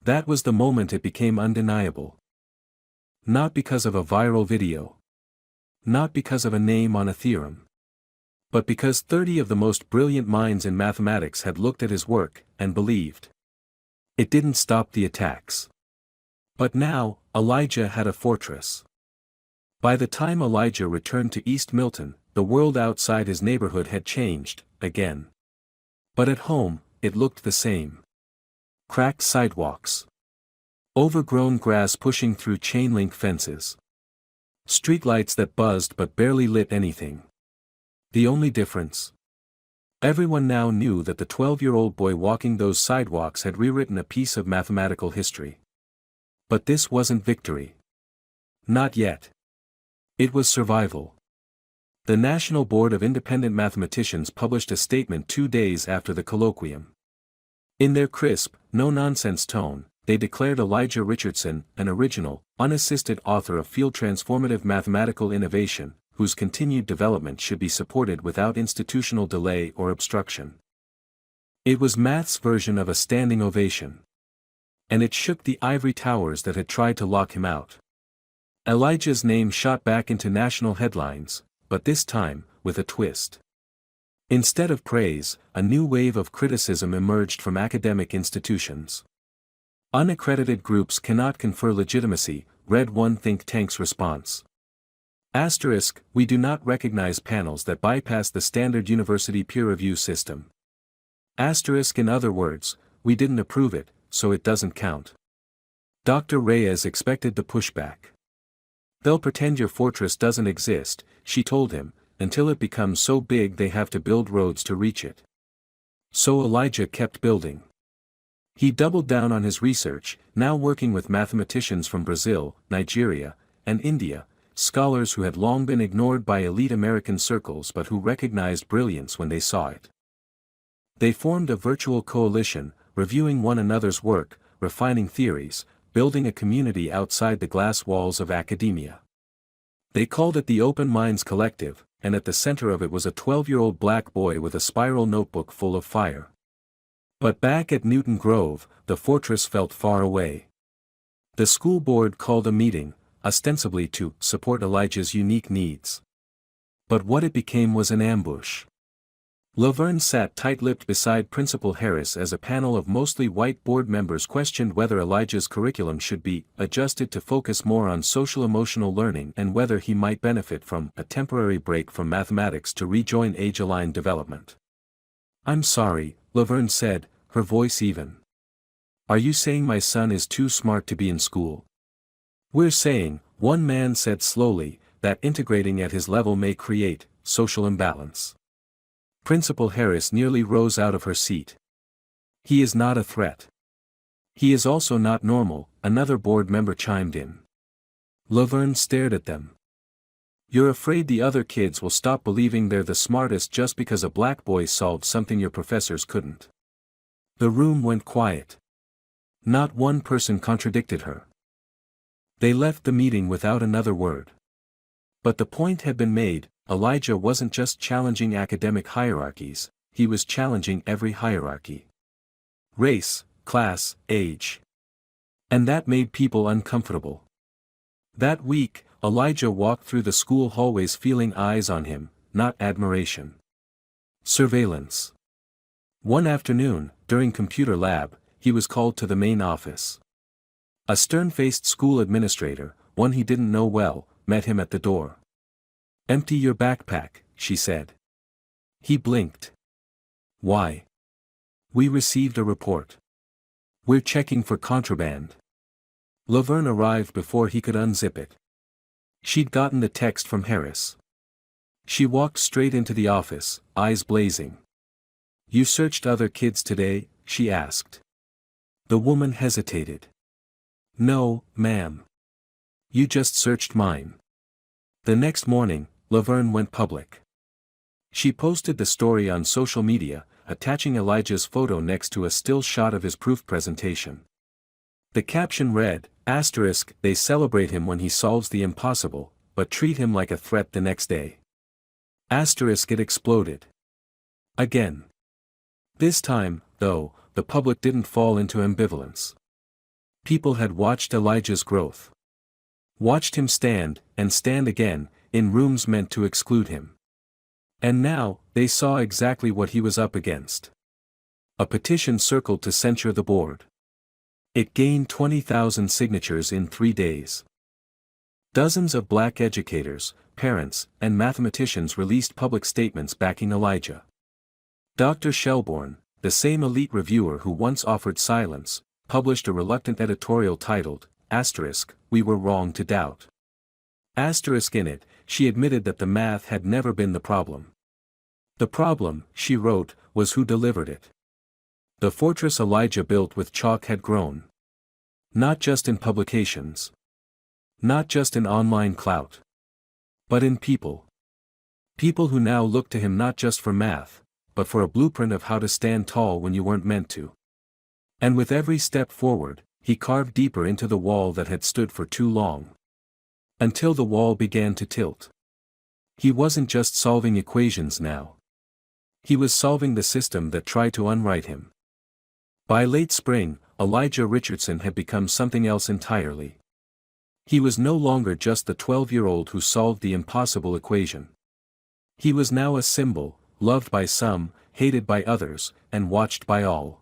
Speaker 1: That was the moment it became undeniable. Not because of a viral video. Not because of a name on a theorem. But because 30 of the most brilliant minds in mathematics had looked at his work, and believed. It didn't stop the attacks. But now, Elijah had a fortress. By the time Elijah returned to East Milton, the world outside his neighborhood had changed, again. But at home, it looked the same. Cracked sidewalks. Overgrown grass pushing through chain-link fences. Streetlights that buzzed but barely lit anything. The only difference? Everyone now knew that the 12-year-old boy walking those sidewalks had rewritten a piece of mathematical history. But this wasn't victory. Not yet. It was survival. The National Board of Independent Mathematicians published a statement 2 days after the colloquium. In their crisp, no-nonsense tone, they declared Elijah Richardson an original, unassisted author of field-transformative mathematical innovation, whose continued development should be supported without institutional delay or obstruction. It was math's version of a standing ovation. And it shook the ivory towers that had tried to lock him out. Elijah's name shot back into national headlines, but this time, with a twist. Instead of praise, a new wave of criticism emerged from academic institutions. Unaccredited groups cannot confer legitimacy, read one think tank's response. Asterisk, we do not recognize panels that bypass the standard university peer review system. Asterisk, in other words, we didn't approve it, so it doesn't count. Dr. Reyes expected the pushback. They'll pretend your fortress doesn't exist, she told him, until it becomes so big they have to build roads to reach it. So Elijah kept building. He doubled down on his research, now working with mathematicians from Brazil, Nigeria, and India, scholars who had long been ignored by elite American circles but who recognized brilliance when they saw it. They formed a virtual coalition, reviewing one another's work, refining theories, building a community outside the glass walls of academia. They called it the Open Minds Collective, and at the center of it was a 12-year-old black boy with a spiral notebook full of fire. But back at Newton Grove, the fortress felt far away. The school board called a meeting, ostensibly to support Elijah's unique needs. But what it became was an ambush. Laverne sat tight-lipped beside Principal Harris as a panel of mostly white board members questioned whether Elijah's curriculum should be adjusted to focus more on social-emotional learning and whether he might benefit from a temporary break from mathematics to rejoin age-aligned development. I'm sorry, Laverne said, her voice even. Are you saying my son is too smart to be in school? We're saying, one man said slowly, that integrating at his level may create social imbalance. Principal Harris nearly rose out of her seat. He is not a threat. He is also not normal, another board member chimed in. Laverne stared at them. You're afraid the other kids will stop believing they're the smartest just because a black boy solved something your professors couldn't. The room went quiet. Not one person contradicted her. They left the meeting without another word. But the point had been made. Elijah wasn't just challenging academic hierarchies, he was challenging every hierarchy. Race, class, age. And that made people uncomfortable. That week, Elijah walked through the school hallways feeling eyes on him, not admiration. Surveillance. One afternoon, during computer lab, he was called to the main office. A stern-faced school administrator, one he didn't know well, met him at the door. "Empty your backpack," she said. He blinked. "Why?" "We received a report. We're checking for contraband." Laverne arrived before he could unzip it. She'd gotten the text from Harris. She walked straight into the office, eyes blazing. "You searched other kids today?" she asked. The woman hesitated. "No, ma'am. You just searched mine." The next morning, Laverne went public. She posted the story on social media, attaching Elijah's photo next to a still shot of his proof presentation. The caption read, "They celebrate him when he solves the impossible, but treat him like a threat the next day." It exploded. Again. This time, though, the public didn't fall into ambivalence. People had watched Elijah's growth. Watched him stand, and stand again, in rooms meant to exclude him. And now, they saw exactly what he was up against. A petition circled to censure the board. It gained 20,000 signatures in 3 days. Dozens of black educators, parents, and mathematicians released public statements backing Elijah. Dr. Shelbourne, the same elite reviewer who once offered silence, published a reluctant editorial titled, "We were wrong to doubt." In it, she admitted that the math had never been the problem. The problem, she wrote, was who delivered it. The fortress Elijah built with chalk had grown. Not just in publications. Not just in online clout. But in people. People who now looked to him not just for math, but for a blueprint of how to stand tall when you weren't meant to. And with every step forward, he carved deeper into the wall that had stood for too long. Until the wall began to tilt. He wasn't just solving equations now. He was solving the system that tried to unwrite him. By late spring, Elijah Richardson had become something else entirely. He was no longer just the 12-year-old who solved the impossible equation. He was now a symbol, loved by some, hated by others, and watched by all.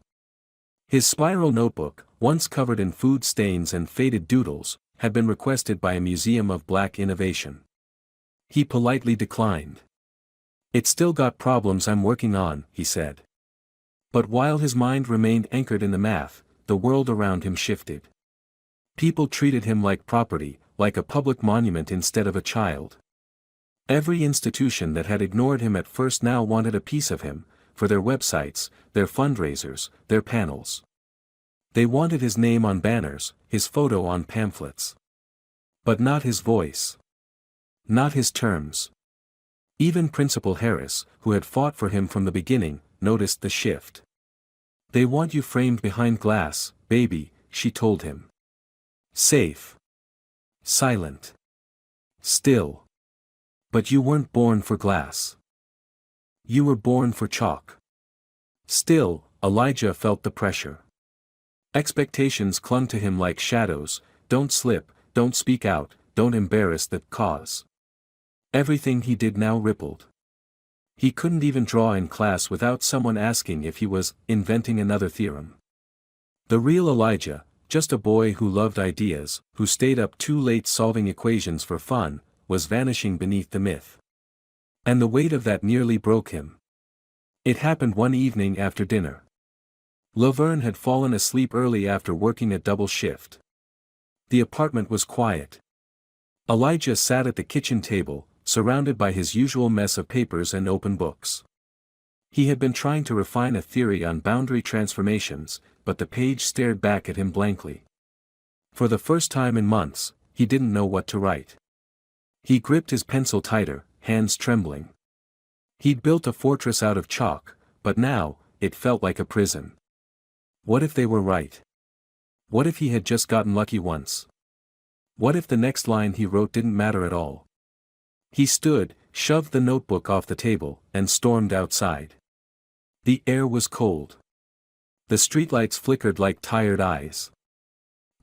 Speaker 1: His spiral notebook, once covered in food stains and faded doodles, had been requested by a museum of black innovation. He politely declined. "It's still got problems I'm working on," he said. But while his mind remained anchored in the math, the world around him shifted. People treated him like property, like a public monument instead of a child. Every institution that had ignored him at first now wanted a piece of him, for their websites, their fundraisers, their panels. They wanted his name on banners, his photo on pamphlets. But not his voice. Not his terms. Even Principal Harris, who had fought for him from the beginning, noticed the shift. "They want you framed behind glass, baby," she told him. "Safe. Silent. Still. But you weren't born for glass. You were born for chalk." Still, Elijah felt the pressure. Expectations clung to him like shadows: don't slip, don't speak out, don't embarrass the cause. Everything he did now rippled. He couldn't even draw in class without someone asking if he was inventing another theorem. The real Elijah, just a boy who loved ideas, who stayed up too late solving equations for fun, was vanishing beneath the myth. And the weight of that nearly broke him. It happened one evening after dinner. Laverne had fallen asleep early after working a double shift. The apartment was quiet. Elijah sat at the kitchen table, surrounded by his usual mess of papers and open books. He had been trying to refine a theory on boundary transformations, but the page stared back at him blankly. For the first time in months, he didn't know what to write. He gripped his pencil tighter, hands trembling. He'd built a fortress out of chalk, but now, it felt like a prison. What if they were right? What if he had just gotten lucky once? What if the next line he wrote didn't matter at all? He stood, shoved the notebook off the table, and stormed outside. The air was cold. The streetlights flickered like tired eyes.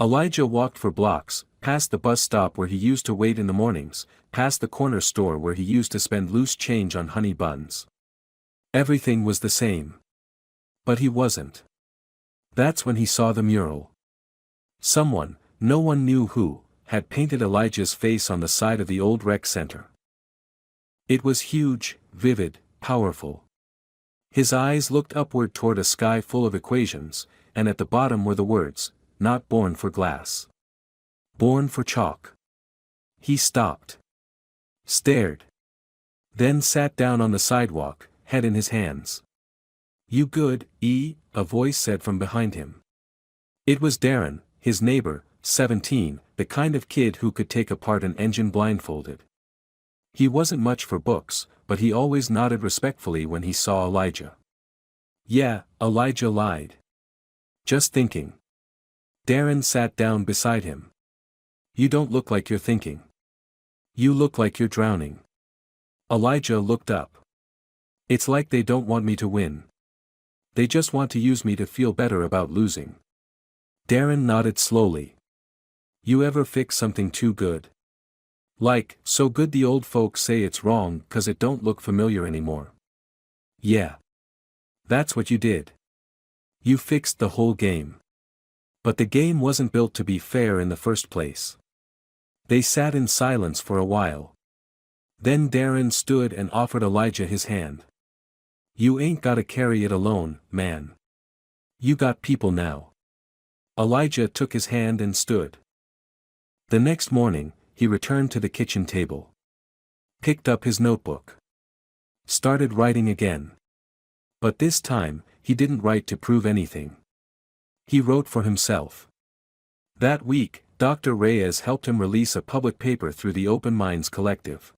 Speaker 1: Elijah walked for blocks, past the bus stop where he used to wait in the mornings, past the corner store where he used to spend loose change on honey buns. Everything was the same. But he wasn't. That's when he saw the mural. Someone, no one knew who, had painted Elijah's face on the side of the old rec center. It was huge, vivid, powerful. His eyes looked upward toward a sky full of equations, and at the bottom were the words, "Not born for glass. Born for chalk." He stopped. Stared. Then sat down on the sidewalk, head in his hands. "You good, E?" a voice said from behind him. It was Darren, his neighbor, 17, the kind of kid who could take apart an engine blindfolded. He wasn't much for books, but he always nodded respectfully when he saw Elijah. "Yeah," Elijah lied. "Just thinking." Darren sat down beside him. "You don't look like you're thinking. You look like you're drowning." Elijah looked up. "It's like they don't want me to win. They just want to use me to feel better about losing." Darren nodded slowly. "You ever fix something too good? Like, so good the old folks say it's wrong 'cause it don't look familiar anymore?" "Yeah. That's what you did. You fixed the whole game. But the game wasn't built to be fair in the first place." They sat in silence for a while. Then Darren stood and offered Elijah his hand. "You ain't gotta carry it alone, man. You got people now." Elijah took his hand and stood. The next morning, he returned to the kitchen table. Picked up his notebook. Started writing again. But this time, he didn't write to prove anything. He wrote for himself. That week, Dr. Reyes helped him release a public paper through the Open Minds Collective.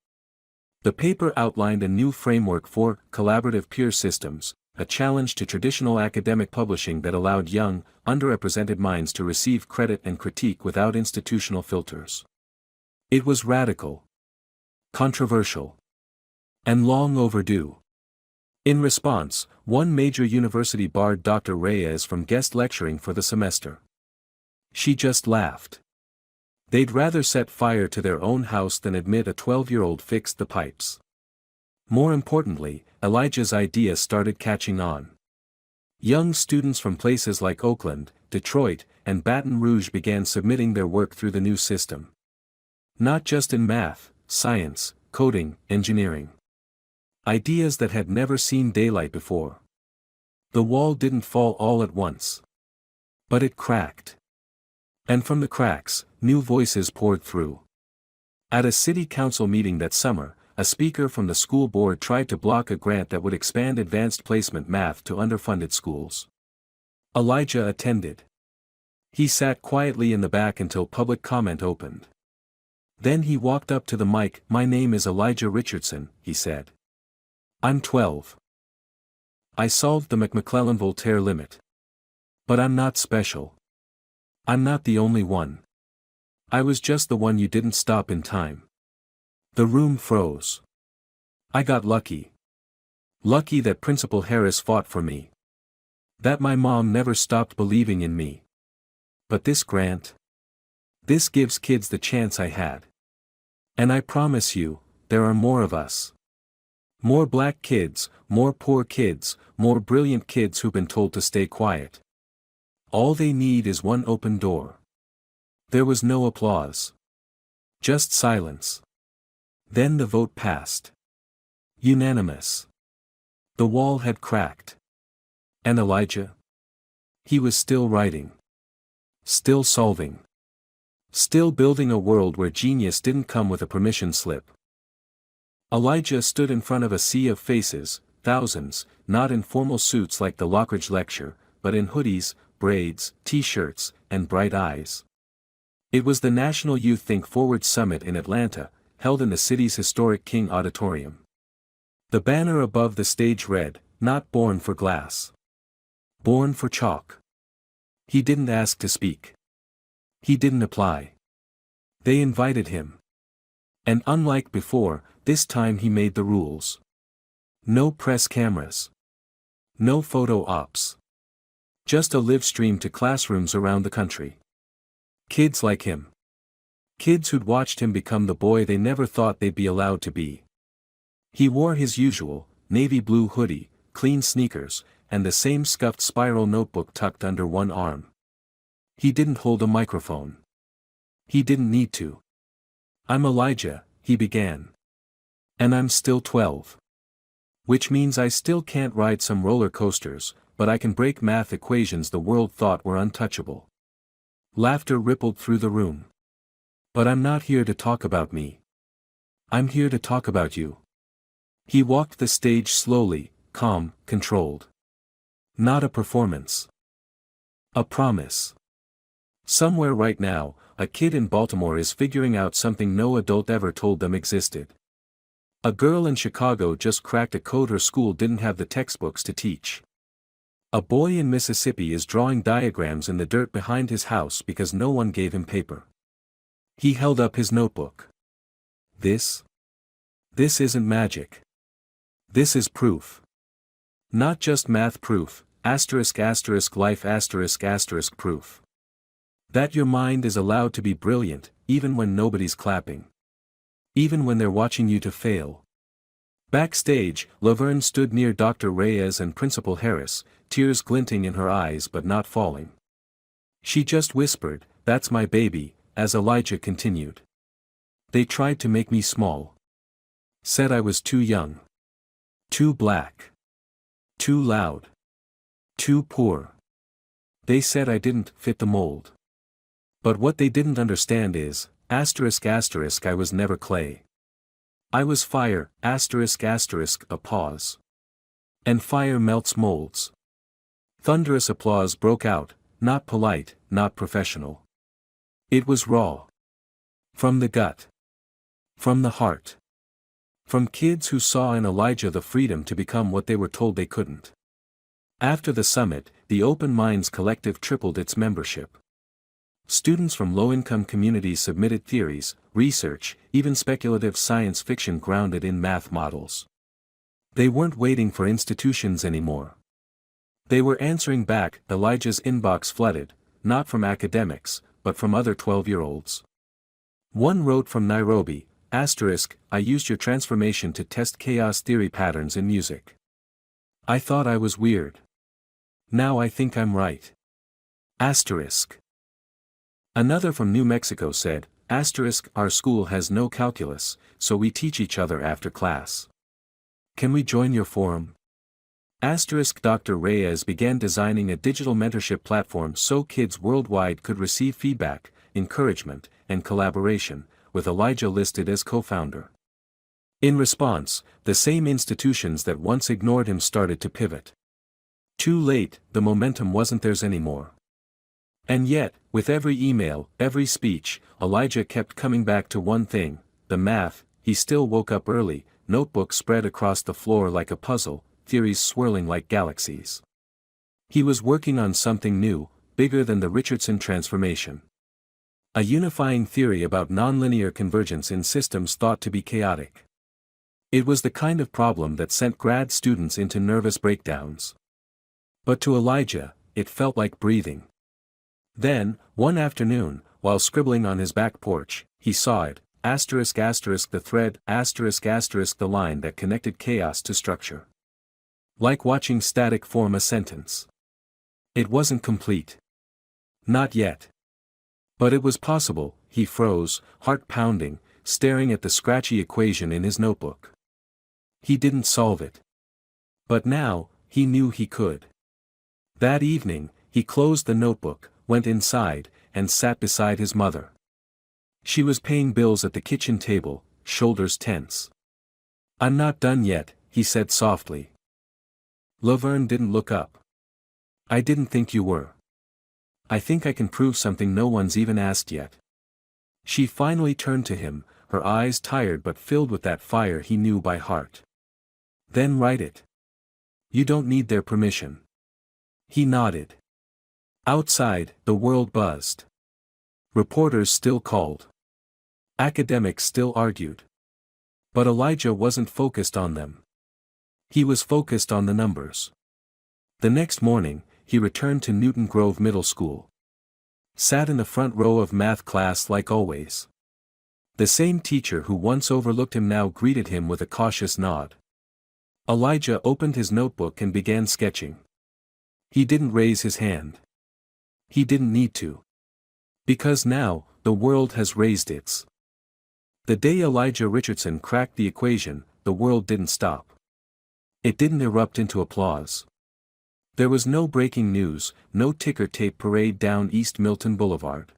Speaker 1: The paper outlined a new framework for collaborative peer systems, a challenge to traditional academic publishing that allowed young, underrepresented minds to receive credit and critique without institutional filters. It was radical, controversial, and long overdue. In response, one major university barred Dr. Reyes from guest lecturing for the semester. She just laughed. They'd rather set fire to their own house than admit a 12-year-old fixed the pipes. More importantly, Elijah's idea started catching on. Young students from places like Oakland, Detroit, and Baton Rouge began submitting their work through the new system. Not just in math, science, coding, engineering. Ideas that had never seen daylight before. The wall didn't fall all at once. But it cracked. And from the cracks, new voices poured through. At a city council meeting that summer, a speaker from the school board tried to block a grant that would expand advanced placement math to underfunded schools. Elijah attended. He sat quietly in the back until public comment opened. Then he walked up to the mic. "My name is Elijah Richardson," he said. "I'm 12. I solved the McClellan-Voltaire limit. But I'm not special. I'm not the only one. I was just the one you didn't stop in time." The room froze. "I got lucky. Lucky that Principal Harris fought for me. That my mom never stopped believing in me. But this grant? This gives kids the chance I had. And I promise you, there are more of us. More black kids, more poor kids, more brilliant kids who've been told to stay quiet. All they need is one open door." There was no applause. Just silence. Then the vote passed. Unanimous. The wall had cracked. And Elijah? He was still writing. Still solving. Still building a world where genius didn't come with a permission slip. Elijah stood in front of a sea of faces, thousands, not in formal suits like the Lockridge lecture, but in hoodies, braids, t-shirts, and bright eyes. It was the National Youth Think Forward Summit in Atlanta, held in the city's historic King Auditorium. The banner above the stage read, "Not born for glass. Born for chalk." He didn't ask to speak. He didn't apply. They invited him. And unlike before, this time he made the rules. No press cameras. No photo ops. Just a live stream to classrooms around the country. Kids like him. Kids who'd watched him become the boy they never thought they'd be allowed to be. He wore his usual, navy blue hoodie, clean sneakers, and the same scuffed spiral notebook tucked under one arm. He didn't hold a microphone. He didn't need to. "I'm Elijah," he began. "And I'm still 12. Which means I still can't ride some roller coasters, but I can break math equations the world thought were untouchable." Laughter rippled through the room. "But I'm not here to talk about me. I'm here to talk about you." He walked the stage slowly, calm, controlled. Not a performance. A promise. Somewhere right now, a kid in Baltimore is figuring out something no adult ever told them existed. A girl in Chicago just cracked a code her school didn't have the textbooks to teach. A boy in Mississippi is drawing diagrams in the dirt behind his house because no one gave him paper. He held up his notebook. This isn't magic. This is proof. Not just math proof, asterisk asterisk life asterisk asterisk proof. That your mind is allowed to be brilliant, even when nobody's clapping. Even when they're watching you to fail. Backstage, Laverne stood near Dr. Reyes and Principal Harris, tears glinting in her eyes but not falling. She just whispered, "That's my baby," as Elijah continued. "They tried to make me small. Said I was too young. Too black. Too loud. Too poor. They said I didn't fit the mold. But what they didn't understand is, asterisk asterisk I was never clay. I was fire, asterisk asterisk a pause. And fire melts molds." Thunderous applause broke out, not polite, not professional. It was raw. From the gut. From the heart. From kids who saw in Elijah the freedom to become what they were told they couldn't. After the summit, the Open Minds Collective tripled its membership. Students from low-income communities submitted theories, research, even speculative science fiction grounded in math models. They weren't waiting for institutions anymore. They were answering back. Elijah's inbox flooded, not from academics, but from other 12-year-olds. One wrote from Nairobi, asterisk, "I used your transformation to test chaos theory patterns in music. I thought I was weird. Now I think I'm right. Asterisk." Another from New Mexico said, asterisk, "Our school has no calculus, so we teach each other after class. Can we join your forum?" Asterisk Dr. Reyes began designing a digital mentorship platform so kids worldwide could receive feedback, encouragement, and collaboration, with Elijah listed as co-founder. In response, the same institutions that once ignored him started to pivot. Too late, the momentum wasn't theirs anymore. And yet, with every email, every speech, Elijah kept coming back to one thing, the math. He still woke up early, notebooks spread across the floor like a puzzle, theories swirling like galaxies. He was working on something new, bigger than the Richardson transformation. A unifying theory about nonlinear convergence in systems thought to be chaotic. It was the kind of problem that sent grad students into nervous breakdowns. But to Elijah, it felt like breathing. Then, one afternoon, while scribbling on his back porch, he saw it, asterisk asterisk the thread, asterisk asterisk the line that connected chaos to structure. Like watching static form a sentence. It wasn't complete. Not yet. But it was possible. He froze, heart pounding, staring at the scratchy equation in his notebook. He didn't solve it. But now, he knew he could. That evening, he closed the notebook, went inside, and sat beside his mother. She was paying bills at the kitchen table, shoulders tense. "I'm not done yet," he said softly. Laverne didn't look up. "I didn't think you were. I think I can prove something no one's even asked yet." She finally turned to him, her eyes tired but filled with that fire he knew by heart. "Then write it. You don't need their permission." He nodded. Outside, the world buzzed. Reporters still called. Academics still argued. But Elijah wasn't focused on them. He was focused on the numbers. The next morning, he returned to Newton Grove Middle School. Sat in the front row of math class like always. The same teacher who once overlooked him now greeted him with a cautious nod. Elijah opened his notebook and began sketching. He didn't raise his hand. He didn't need to. Because now, the world has raised its. The day Elijah Richardson cracked the equation, the world didn't stop. It didn't erupt into applause. There was no breaking news, no ticker tape parade down East Milton Boulevard.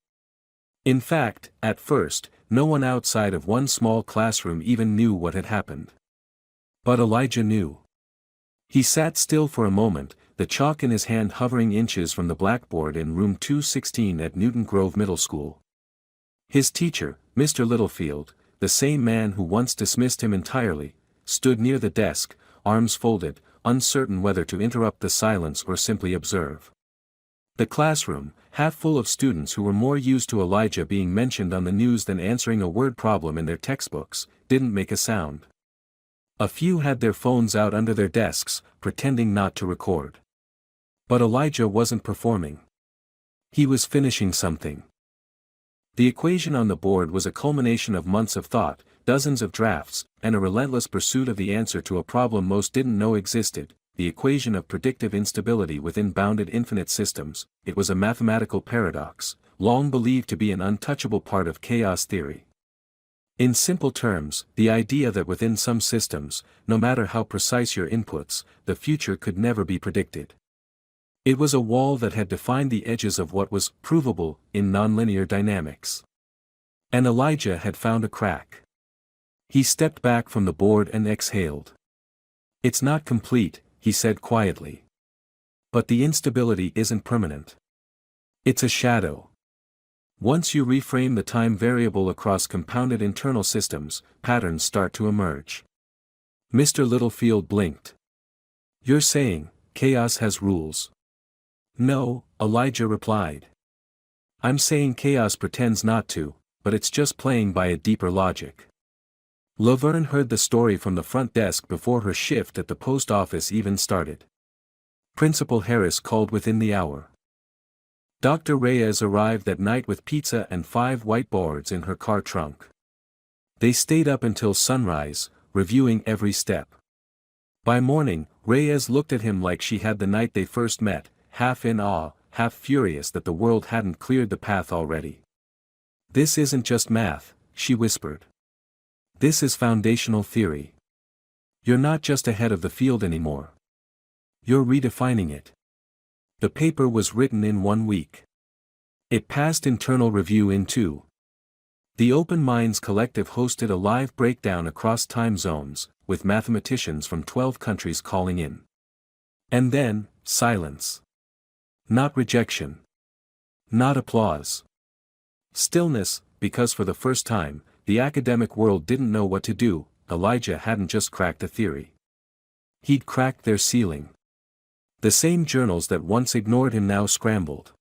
Speaker 1: In fact, at first, no one outside of one small classroom even knew what had happened. But Elijah knew. He sat still for a moment, the chalk in his hand hovering inches from the blackboard in room 216 at Newton Grove Middle School. His teacher, Mr. Littlefield, the same man who once dismissed him entirely, stood near the desk, arms folded, uncertain whether to interrupt the silence or simply observe. The classroom, half full of students who were more used to Elijah being mentioned on the news than answering a word problem in their textbooks, didn't make a sound. A few had their phones out under their desks, pretending not to record. But Elijah wasn't performing. He was finishing something. The equation on the board was a culmination of months of thought, dozens of drafts, and a relentless pursuit of the answer to a problem most didn't know existed, the equation of predictive instability within bounded infinite systems. It was a mathematical paradox, long believed to be an untouchable part of chaos theory. In simple terms, the idea that within some systems, no matter how precise your inputs, the future could never be predicted. It was a wall that had defined the edges of what was provable in nonlinear dynamics. And Elijah had found a crack. He stepped back from the board and exhaled. "It's not complete," he said quietly. "But the instability isn't permanent. It's a shadow. Once you reframe the time variable across compounded internal systems, patterns start to emerge." Mr. Littlefield blinked. "You're saying, chaos has rules?" "No," Elijah replied. "I'm saying chaos pretends not to, but it's just playing by a deeper logic." Laverne heard the story from the front desk before her shift at the post office even started. Principal Harris called within the hour. Dr. Reyes arrived that night with pizza and 5 whiteboards in her car trunk. They stayed up until sunrise, reviewing every step. By morning, Reyes looked at him like she had the night they first met, half in awe, half furious that the world hadn't cleared the path already. "This isn't just math," she whispered. "This is foundational theory. You're not just ahead of the field anymore. You're redefining it." The paper was written in 1 week. It passed internal review in 2. The Open Minds Collective hosted a live breakdown across time zones, with mathematicians from 12 countries calling in. And then, silence. Not rejection. Not applause. Stillness, because for the first time, the academic world didn't know what to do. Elijah hadn't just cracked a theory. He'd cracked their ceiling. The same journals that once ignored him now scrambled.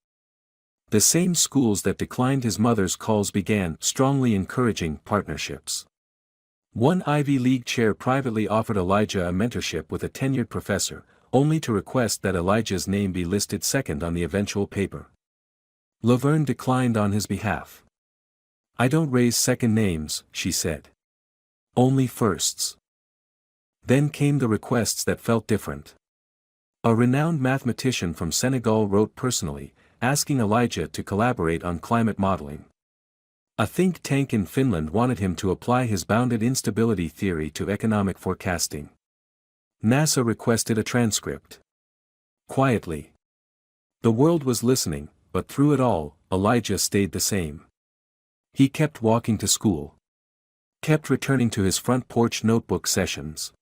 Speaker 1: The same schools that declined his mother's calls began strongly encouraging partnerships. One Ivy League chair privately offered Elijah a mentorship with a tenured professor, only to request that Elijah's name be listed second on the eventual paper. Laverne declined on his behalf. "I don't raise second names," she said. "Only firsts." Then came the requests that felt different. A renowned mathematician from Senegal wrote personally, asking Elijah to collaborate on climate modeling. A think tank in Finland wanted him to apply his bounded instability theory to economic forecasting. NASA requested a transcript. Quietly. The world was listening, but through it all, Elijah stayed the same. He kept walking to school. Kept returning to his front porch notebook sessions.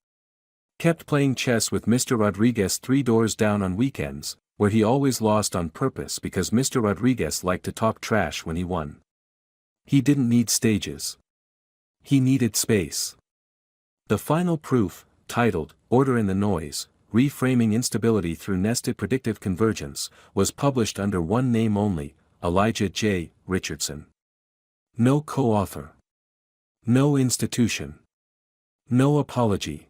Speaker 1: Kept playing chess with Mr. Rodriguez 3 doors down on weekends, where he always lost on purpose because Mr. Rodriguez liked to talk trash when he won. He didn't need stages. He needed space. The final proof, titled, Order in the Noise, Reframing Instability Through Nested Predictive Convergence, was published under one name only, Elijah J. Richardson. No co-author. No institution. No apology.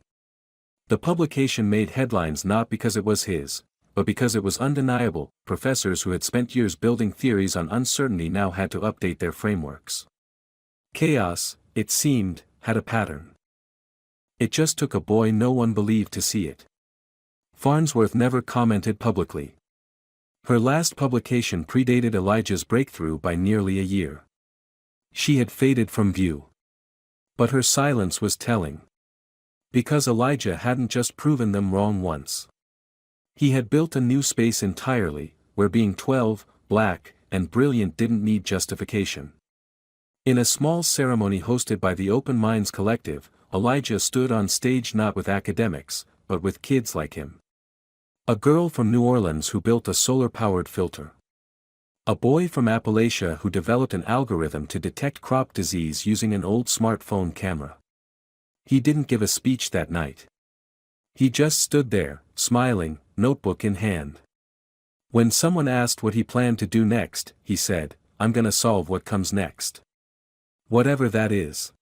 Speaker 1: The publication made headlines not because it was his, but because it was undeniable. Professors who had spent years building theories on uncertainty now had to update their frameworks. Chaos, it seemed, had a pattern. It just took a boy no one believed to see it. Farnsworth never commented publicly. Her last publication predated Elijah's breakthrough by nearly a year. She had faded from view. But her silence was telling. Because Elijah hadn't just proven them wrong once. He had built a new space entirely, where being 12, black, and brilliant didn't need justification. In a small ceremony hosted by the Open Minds Collective, Elijah stood on stage not with academics, but with kids like him. A girl from New Orleans who built a solar-powered filter. A boy from Appalachia who developed an algorithm to detect crop disease using an old smartphone camera. He didn't give a speech that night. He just stood there, smiling, notebook in hand. When someone asked what he planned to do next, he said, "I'm gonna solve what comes next. Whatever that is."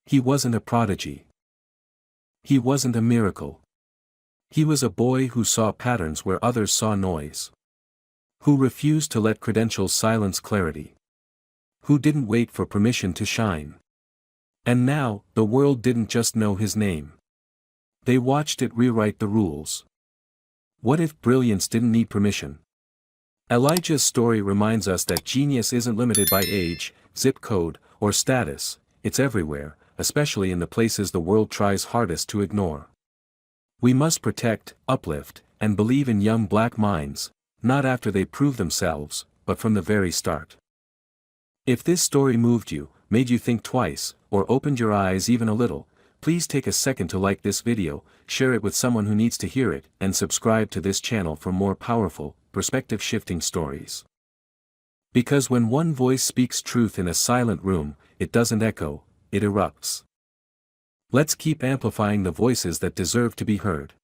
Speaker 1: He wasn't a prodigy. He wasn't a miracle. He was a boy who saw patterns where others saw noise. Who refused to let credentials silence clarity. Who didn't wait for permission to shine. And now, the world didn't just know his name. They watched it rewrite the rules. What if brilliance didn't need permission? Elijah's story reminds us that genius isn't limited by age, zip code, or status. It's everywhere, especially in the places the world tries hardest to ignore. We must protect, uplift, and believe in young black minds, not after they prove themselves, but from the very start. If this story moved you, made you think twice, or opened your eyes even a little, please take a second to like this video, share it with someone who needs to hear it, and subscribe to this channel for more powerful, perspective-shifting stories. Because when one voice speaks truth in a silent room, it doesn't echo, it erupts. Let's keep amplifying the voices that deserve to be heard.